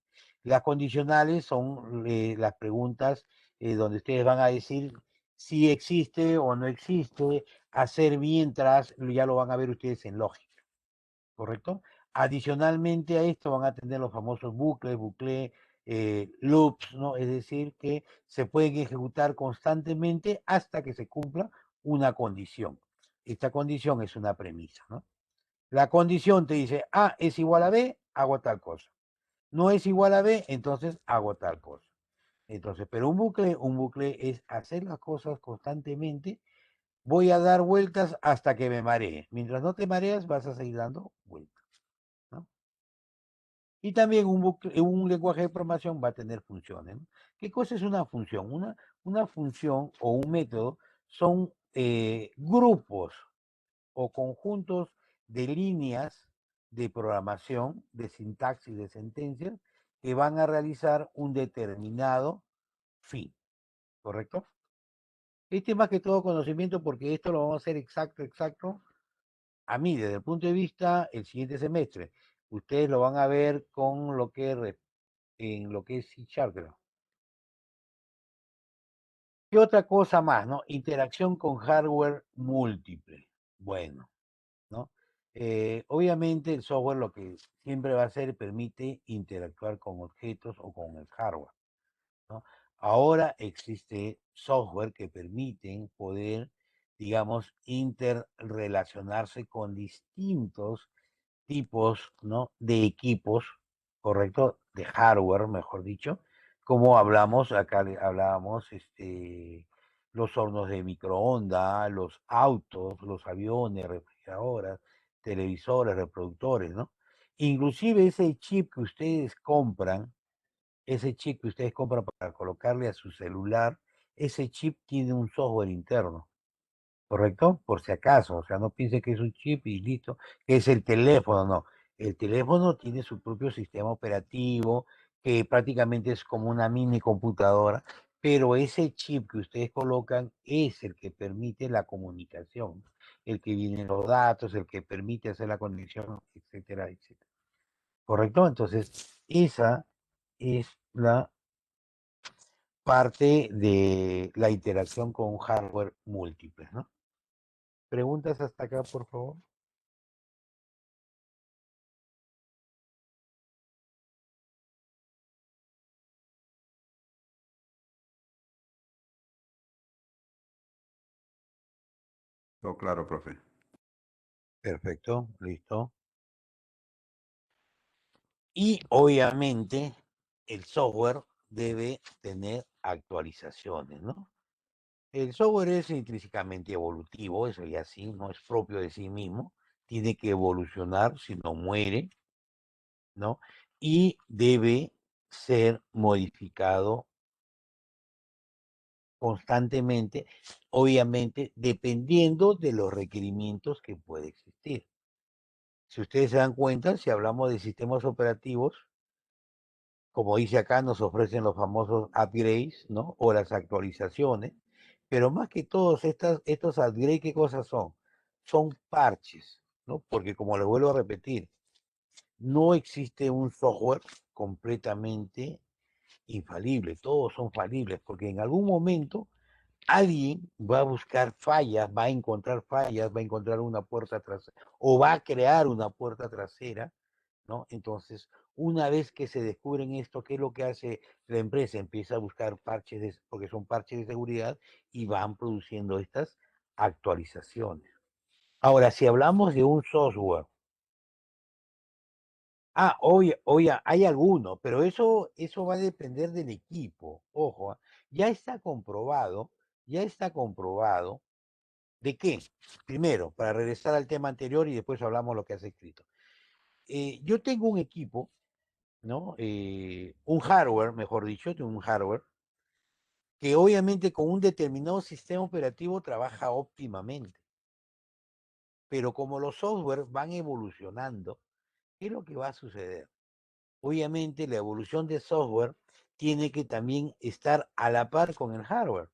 Las condicionales son las preguntas donde ustedes van a decir si existe o no existe, hacer mientras, ya lo van a ver ustedes en lógica, ¿correcto? Adicionalmente a esto van a tener los famosos bucles, loops, ¿no? Es decir, que se pueden ejecutar constantemente hasta que se cumpla una condición. Esta condición es una premisa, ¿no? La condición te dice A es igual a B, hago tal cosa. No es igual a B, entonces hago tal cosa. Entonces, pero un bucle es hacer las cosas constantemente. Voy a dar vueltas hasta que me maree. Mientras no te mareas, vas a seguir dando vueltas, ¿no? Y también un lenguaje de programación va a tener funciones, ¿no? ¿Qué cosa es una función? Una función o un método son grupos o conjuntos de líneas de programación, de sintaxis, de sentencias, que van a realizar un determinado fin, ¿correcto? Este es más que todo conocimiento porque esto lo vamos a hacer exacto, a mí, desde el punto de vista, el siguiente semestre. Ustedes lo van a ver con lo que en lo que es C#. ¿Qué otra cosa más, no? Interacción con hardware múltiple. Bueno, ¿no? Obviamente el software lo que siempre va a hacer permite interactuar con objetos o con el hardware, ¿no? Ahora existe software que permiten poder, digamos, interrelacionarse con distintos tipos, ¿no? De equipos, ¿correcto? De hardware, mejor dicho, como hablamos, acá hablábamos, los hornos de microondas, los autos, los aviones, refrigeradoras, televisores, reproductores, ¿no? Inclusive ese chip que ustedes compran para colocarle a su celular, ese chip tiene un software interno. ¿Correcto? Por si acaso, o sea, no piense que es un chip y listo, que es el teléfono, no. El teléfono tiene su propio sistema operativo, que prácticamente es como una mini computadora, pero ese chip que ustedes colocan es el que permite la comunicación, el que vienen los datos, el que permite hacer la conexión, etcétera, etcétera. ¿Correcto? Entonces, esa es la parte de la interacción con hardware múltiple, ¿no? ¿Preguntas hasta acá, por favor? Todo claro, profe. Perfecto, listo. Y obviamente el software debe tener actualizaciones, ¿no? El software es intrínsecamente evolutivo, eso ya sí, no es propio de sí mismo, tiene que evolucionar, si no muere, ¿no? Y debe ser modificado constantemente, obviamente dependiendo de los requerimientos que puede existir. Si ustedes se dan cuenta, si hablamos de sistemas operativos, como dice acá, nos ofrecen los famosos upgrades, ¿no? O las actualizaciones, pero más que todos estos upgrades, ¿qué cosas son? Son parches, ¿no? Porque como les vuelvo a repetir, no existe un software completamente infalible, todos son falibles, porque en algún momento alguien va a buscar fallas, va a encontrar fallas, va a encontrar una puerta trasera, o va a crear una puerta trasera, ¿no? Entonces, una vez que se descubren esto, ¿qué es lo que hace la empresa? Empieza a buscar parches, porque son parches de seguridad, y van produciendo estas actualizaciones. Ahora, si hablamos de un software, oye, hay alguno, pero eso va a depender del equipo. Ojo, ya está comprobado de qué. Primero, para regresar al tema anterior y después hablamos lo que has escrito. Yo tengo un equipo, ¿no? Un hardware, mejor dicho, de un hardware, que obviamente con un determinado sistema operativo trabaja óptimamente. Pero como los software van evolucionando, ¿qué es lo que va a suceder? Obviamente la evolución de software tiene que también estar a la par con el hardware.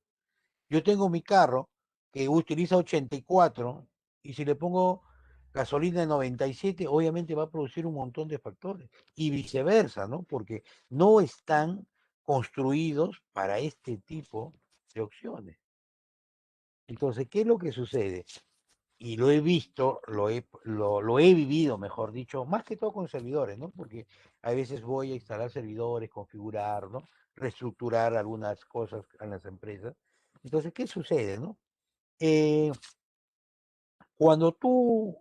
Yo tengo mi carro que utiliza 84 y si le pongo gasolina de 97, obviamente va a producir un montón de factores y viceversa, ¿no? Porque no están construidos para este tipo de opciones. Entonces, ¿qué es lo que sucede? Y lo he visto, lo he vivido, mejor dicho, más que todo con servidores, ¿no? Porque a veces voy a instalar servidores, configurar, ¿no? Reestructurar algunas cosas en las empresas. Entonces, ¿qué sucede, no? Eh, Cuando tú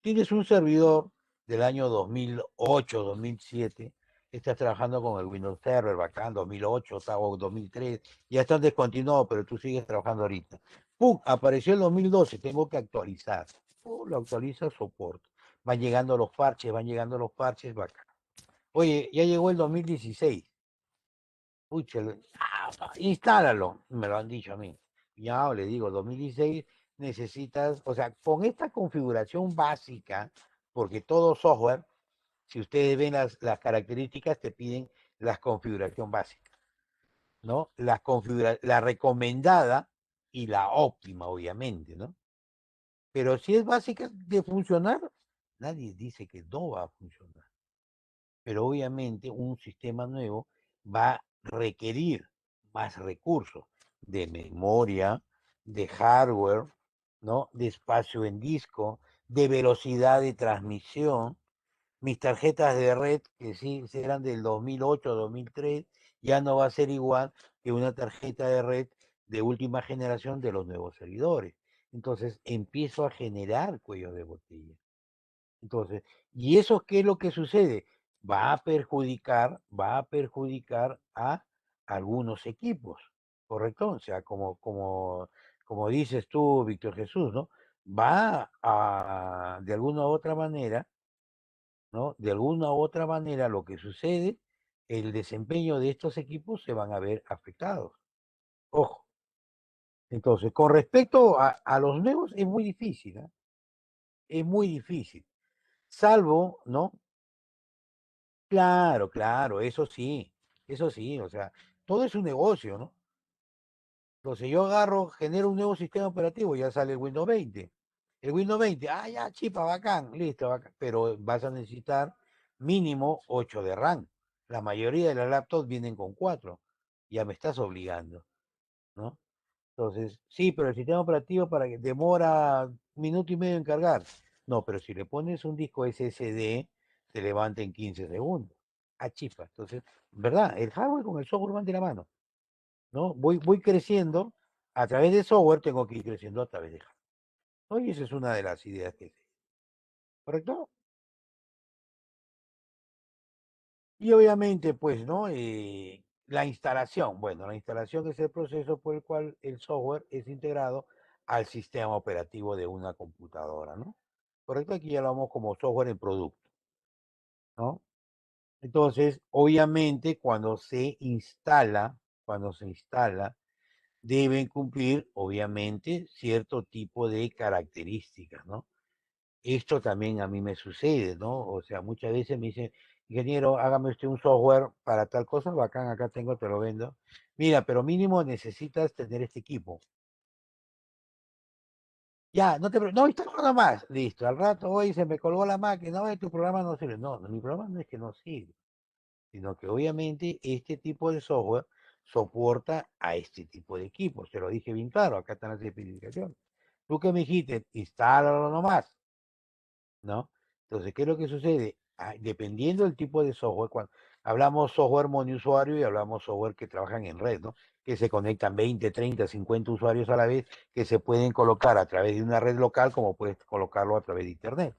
tienes un servidor del año 2008, 2007, estás trabajando con el Windows Server, bacán, 2008 o 2003, ya están descontinuados, pero tú sigues trabajando ahorita. ¡Pum! Apareció el 2012, tengo que actualizar. ¡Pum! Lo actualiza, soporte. Van llegando los parches, bacán. Oye, ya llegó el 2016. Pucha, instálalo, me lo han dicho a mí. Ya le digo, 2016 necesitas, o sea, con esta configuración básica, porque todo software, si ustedes ven las características, te piden la configuración básica, ¿no? La recomendada y la óptima, obviamente, ¿no? Pero si es básica de funcionar, nadie dice que no va a funcionar. Pero obviamente un sistema nuevo va a requerir más recursos de memoria, de hardware, ¿no? De espacio en disco, de velocidad de transmisión. Mis tarjetas de red, que sí eran del 2008, 2003, ya no va a ser igual que una tarjeta de red de última generación de los nuevos servidores. Entonces empiezo a generar cuellos de botella. Entonces, ¿y eso qué es lo que sucede? Va a perjudicar a algunos equipos, ¿correcto? O sea, como dices tú, Víctor Jesús, ¿no? Va a, de alguna u otra manera, ¿no? De alguna u otra manera lo que sucede, el desempeño de estos equipos se van a ver afectados. Ojo. Entonces, con respecto a los nuevos, es muy difícil, ¿eh? Es muy difícil. Salvo, ¿no? Claro, claro, eso sí, o sea, todo es un negocio, ¿no? Entonces yo agarro, genero un nuevo sistema operativo, ya sale el Windows 20. El Windows 20, ya, chipa, bacán, listo, bacán, pero vas a necesitar mínimo 8 de RAM. La mayoría de las laptops vienen con 4. Ya me estás obligando, ¿no? Entonces, sí, pero el sistema operativo para que demora un minuto y medio en cargar. No, pero si le pones un disco SSD, se levanta en 15 segundos. A chispa. Entonces, ¿verdad? El hardware con el software van de la mano, ¿no? Voy creciendo, a través de software tengo que ir creciendo a través de hardware. ¿No? Y esa es una de las ideas que sé. ¿Correcto? Y obviamente, pues, ¿no? La instalación. Bueno, la instalación es el proceso por el cual el software es integrado al sistema operativo de una computadora, ¿no? Correcto, aquí ya lo vamos como software en producto, ¿no? Entonces, obviamente, cuando se instala, deben cumplir, obviamente, cierto tipo de características, ¿no? Esto también a mí me sucede, ¿no? O sea, muchas veces me dicen, ingeniero, hágame usted un software para tal cosa, bacán, acá tengo, te lo vendo. Mira, pero mínimo necesitas tener este equipo. Ya, no, instala más. Listo, al rato hoy se me colgó la máquina, oye, tu programa no sirve. No, mi programa no es que no sirve, sino que obviamente este tipo de software soporta a este tipo de equipos. Te lo dije bien claro, acá están las especificaciones. Tú que me dijiste, instálalo nomás. ¿No? Entonces, ¿qué es lo que sucede? Dependiendo del tipo de software, cuando hablamos software monousuario y hablamos software que trabajan en red, ¿no? Que se conectan 20, 30, 50 usuarios a la vez, que se pueden colocar a través de una red local, como puedes colocarlo a través de Internet,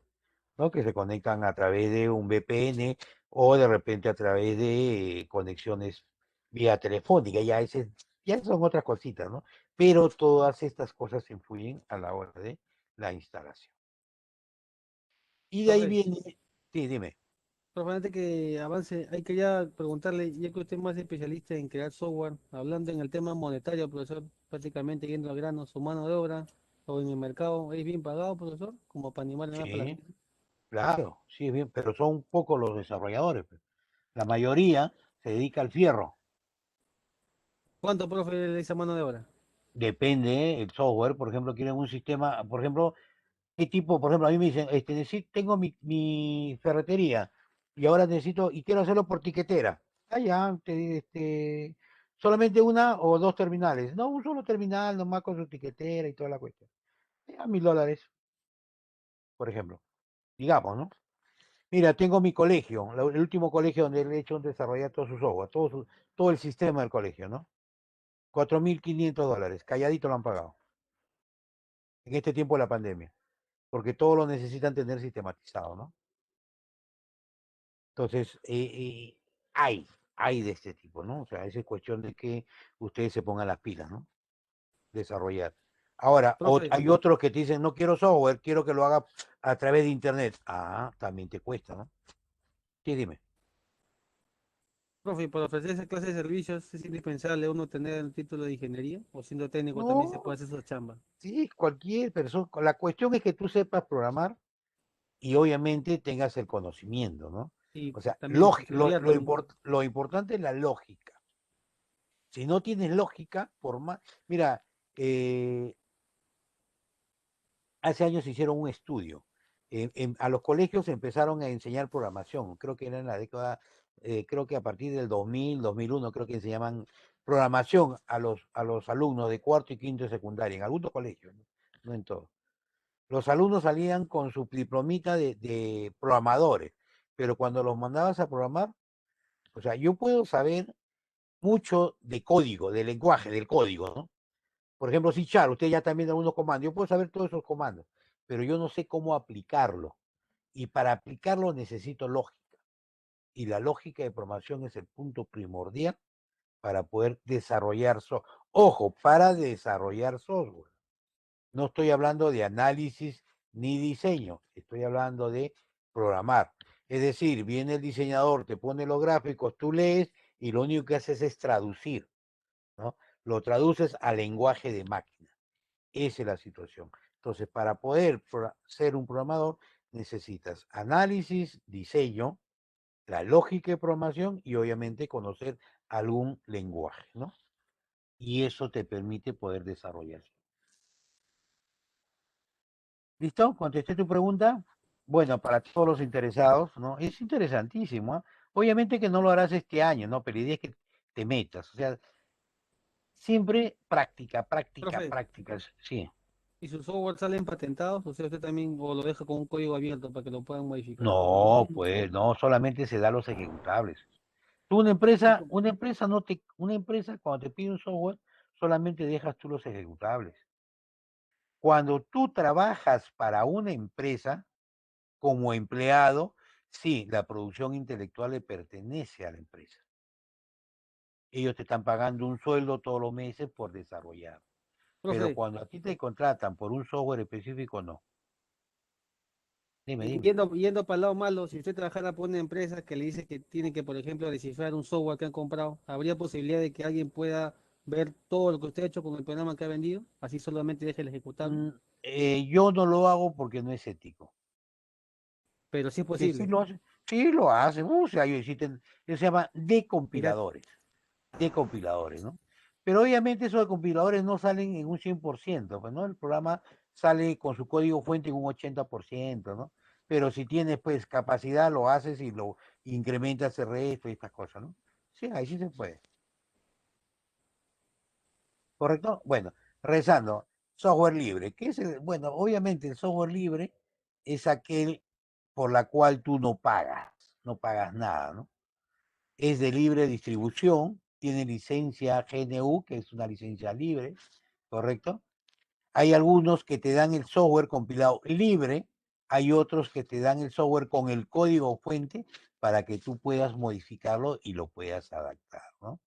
¿no? Que se conectan a través de un VPN o de repente a través de conexiones vía telefónica, ya son otras cositas, ¿no? Pero todas estas cosas influyen a la hora de la instalación. Y de ahí Profe, viene, sí, dime. profe, antes que avance, hay que ya preguntarle, ya que usted es más especialista en crear software, hablando en el tema monetario, profesor, prácticamente yendo al grano, su mano de obra o en el mercado, ¿es bien pagado, profesor? Como para animarle más para la Sí, gente. claro, sí, es bien, pero son pocos los desarrolladores, pues. La mayoría se dedica al fierro. ¿Cuánto, profe, esa mano de obra? Depende el software, por ejemplo, quieren un sistema, por ejemplo, qué tipo, por ejemplo, a mí me dicen, tengo mi ferretería y ahora necesito, y quiero hacerlo por tiquetera. Ah, ya, solamente una o dos terminales. No, un solo terminal, nomás con su tiquetera y toda la cuestión. A $1000, por ejemplo. Digamos, ¿no? Mira, tengo mi colegio, el último colegio donde he hecho desarrollar todo su software, todo el sistema del colegio, ¿no? $4500, calladito lo han pagado, en este tiempo de la pandemia, porque todos lo necesitan tener sistematizado, ¿no? Entonces, hay de este tipo, ¿no? O sea, es cuestión de que ustedes se pongan las pilas, ¿no? Desarrollar. Ahora, Profe, hay otros que te dicen, no quiero software, quiero que lo haga a través de internet. Ah, también te cuesta, ¿no? Sí, dime. profe, para ofrecer esa clase de servicios es indispensable uno tener el título de ingeniería o siendo técnico también se No, puede hacer esa chamba. sí, cualquier persona. La cuestión es que tú sepas programar y obviamente tengas el conocimiento, ¿no? Y O sea, también estudiar también. lo importante es la lógica. Si no tienes lógica, por más... Mira, eh, hace años hicieron un estudio. A los colegios empezaron a enseñar programación. Creo que era en la década, creo que a partir del 2000, 2001, creo que enseñaban programación a los alumnos de cuarto y quinto de secundaria, en algunos colegios, no, no en todos. Los alumnos salían con su diplomita de programadores, pero cuando los mandabas a programar, o sea, yo puedo saber mucho de código, de lenguaje, del código, ¿no? Por ejemplo, si Char, usted ya también da algunos comandos, yo puedo saber todos esos comandos, pero yo no sé cómo aplicarlo. Y para aplicarlo necesito lógica. Y la lógica de programación es el punto primordial para poder desarrollar software. Ojo, para desarrollar software. No estoy hablando de análisis ni diseño, estoy hablando de programar. Es decir, viene el diseñador, te pone los gráficos, tú lees y lo único que haces es traducir, ¿no? Lo traduces al lenguaje de máquina. Esa es la situación. Entonces, para poder ser un programador, necesitas análisis, diseño, la lógica de programación y obviamente conocer algún lenguaje, ¿no? Y eso te permite poder desarrollar. ¿Listo? ¿Contesté tu pregunta? Bueno, para todos los interesados, ¿no? Es interesantísimo, ¿eh? Obviamente que no lo harás este año, ¿no? Pero la idea es que te metas. O sea, siempre práctica, práctica, Profe, práctica. Sí. ¿y sus software salen patentados? O sea, usted también o lo deja con un código abierto para que lo puedan modificar. No, pues no, solamente se da los ejecutables. Tú una empresa cuando te pide un software, solamente dejas tú los ejecutables. Cuando tú trabajas para una empresa como empleado, sí, la producción intelectual le pertenece a la empresa. Ellos te están pagando un sueldo todos los meses por desarrollar. Pero Profe, cuando a ti te contratan por un software específico, no. Dime, y dime. yendo para el lado malo, si usted trabajara por una empresa que le dice que tiene que, por ejemplo, descifrar un software que han comprado, ¿habría posibilidad de que alguien pueda ver todo lo que usted ha hecho con el programa que ha vendido? Así solamente deje el ejecutable. Yo no lo hago porque no es ético. Pero sí es Que sí posible. lo hacen, sí lo hacen. O sea, existen, eso se llama Mira, decompiladores, ¿no? Pero obviamente esos decompiladores no salen en un 100%, pues, ¿no? El programa sale con su código fuente en un 80%, ¿no? Pero si tienes, pues, capacidad, lo haces y lo incrementas el resto y estas cosas, ¿no? Sí, ahí sí se puede. ¿Correcto? Bueno, rezando, software libre. ¿Qué es bueno, obviamente el software libre es aquel por la cual tú no pagas nada, ¿no? Es de libre distribución, tiene licencia GNU, que es una licencia libre, ¿correcto? Hay algunos que te dan el software compilado libre, hay otros que te dan el software con el código fuente para que tú puedas modificarlo y lo puedas adaptar, ¿no?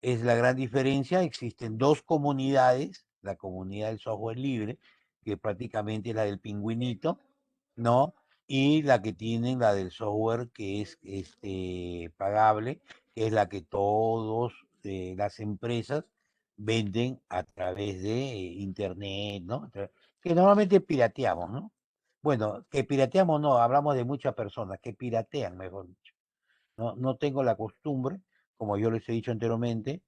Es la gran diferencia. Existen dos comunidades, la comunidad del software libre, que prácticamente es la del pingüinito, ¿no? Y la que tienen, la del software que es pagable, que es la que todas las empresas venden a través de internet, ¿no? Que normalmente pirateamos, ¿no? Bueno, que pirateamos no, hablamos de muchas personas que piratean, mejor dicho. No, no tengo la costumbre, como yo les he dicho anteriormente,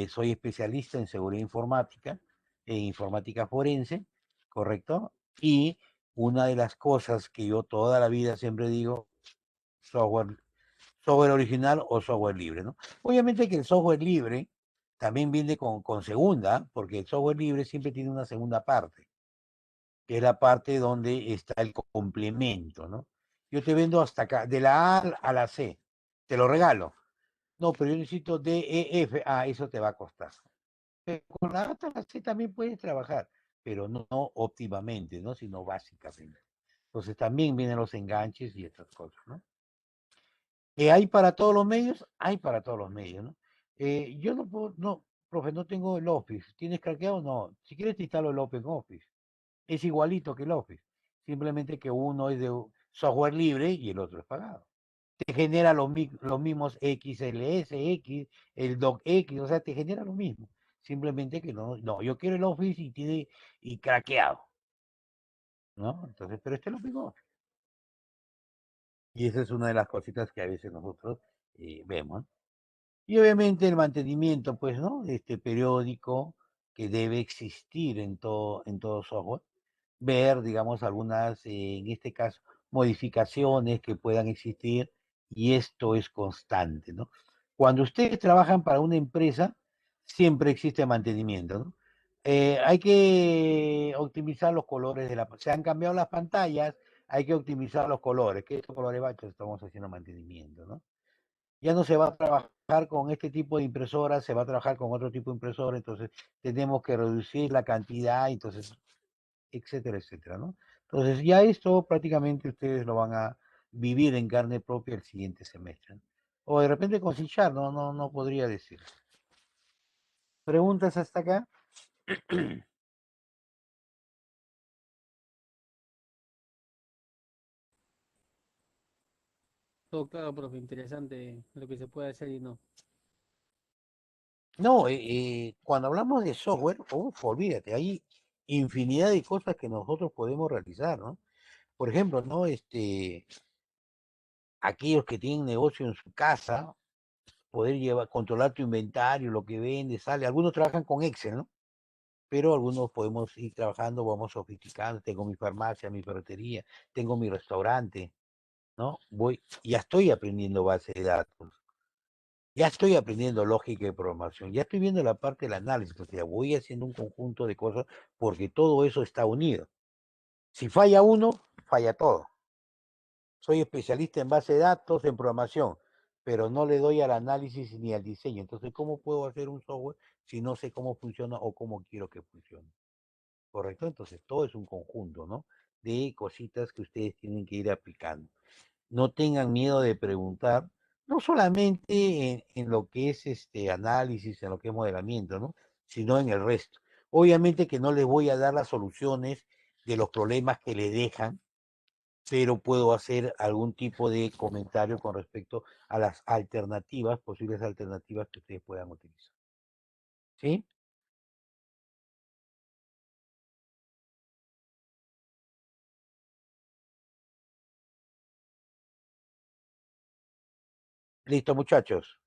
soy especialista en seguridad informática, en informática forense, ¿correcto? Y una de las cosas que yo toda la vida siempre digo, software, software original o software libre, ¿no? Obviamente que el software libre también viene con segunda, porque el software libre siempre tiene una segunda parte, que es la parte donde está el complemento, ¿no? Yo te vendo hasta acá, de la A a la C, te lo regalo. No, pero yo necesito D, E, F. Ah, eso te va a costar. Pero con la A la C también puedes trabajar, pero no óptimamente, ¿no? Sino básicamente. Entonces también vienen los enganches y estas cosas, ¿no? ¿Hay para todos los medios? Hay para todos los medios, ¿no? Yo no puedo, no, profe, no tengo el Office. ¿Tienes craqueado? No. Si quieres te instalo el Open Office. Es igualito que el Office. Simplemente que uno es de software libre y el otro es pagado. Te genera los mismos XLS, X, el DocX, o sea, te genera lo mismo. Simplemente que no, yo quiero el Office y tiene y craqueado, ¿no? Entonces, pero este es lo mismo. Y esa es una de las cositas que a veces nosotros vemos. Y obviamente el mantenimiento, pues, ¿no? Este periódico que debe existir en todo software. Ver, digamos, algunas, en este caso, modificaciones que puedan existir y esto es constante, ¿no? Cuando ustedes trabajan para una empresa, siempre existe mantenimiento, ¿no? Hay que optimizar los colores de la... Se han cambiado las pantallas, hay que optimizar los colores. ¿Qué estos colores bachos? Estamos haciendo mantenimiento, ¿no? Ya no se va a trabajar con este tipo de impresora, se va a trabajar con otro tipo de impresora, entonces tenemos que reducir la cantidad, entonces, etcétera, etcétera, ¿no? Entonces ya esto prácticamente ustedes lo van a vivir en carne propia el siguiente semestre, ¿no? O de repente con Cichar, no podría decir. ¿Preguntas hasta acá? Todo claro, profe, interesante lo que se puede hacer y no. No, cuando hablamos de software, uf, olvídate, hay infinidad de cosas que nosotros podemos realizar, ¿no? Por ejemplo, ¿no? Aquellos que tienen negocio en su casa, poder llevar, controlar tu inventario, lo que vende, sale. Algunos trabajan con Excel, ¿no? Pero algunos podemos ir trabajando, vamos sofisticando. Tengo mi farmacia, mi ferretería, tengo mi restaurante, ¿no? Ya estoy aprendiendo base de datos, ya estoy aprendiendo lógica de programación, ya estoy viendo la parte del análisis, o sea, voy haciendo un conjunto de cosas porque todo eso está unido. Si falla uno, falla todo. Soy especialista en base de datos, en programación, pero no le doy al análisis ni al diseño. Entonces, ¿cómo puedo hacer un software si no sé cómo funciona o cómo quiero que funcione? ¿Correcto? Entonces, todo es un conjunto, ¿no? De cositas que ustedes tienen que ir aplicando. No tengan miedo de preguntar, no solamente en lo que es este análisis, en lo que es modelamiento, ¿no? Sino en el resto. Obviamente que no les voy a dar las soluciones de los problemas que le dejan, pero puedo hacer algún tipo de comentario con respecto a las alternativas, posibles alternativas que ustedes puedan utilizar. ¿Sí? Listo, muchachos.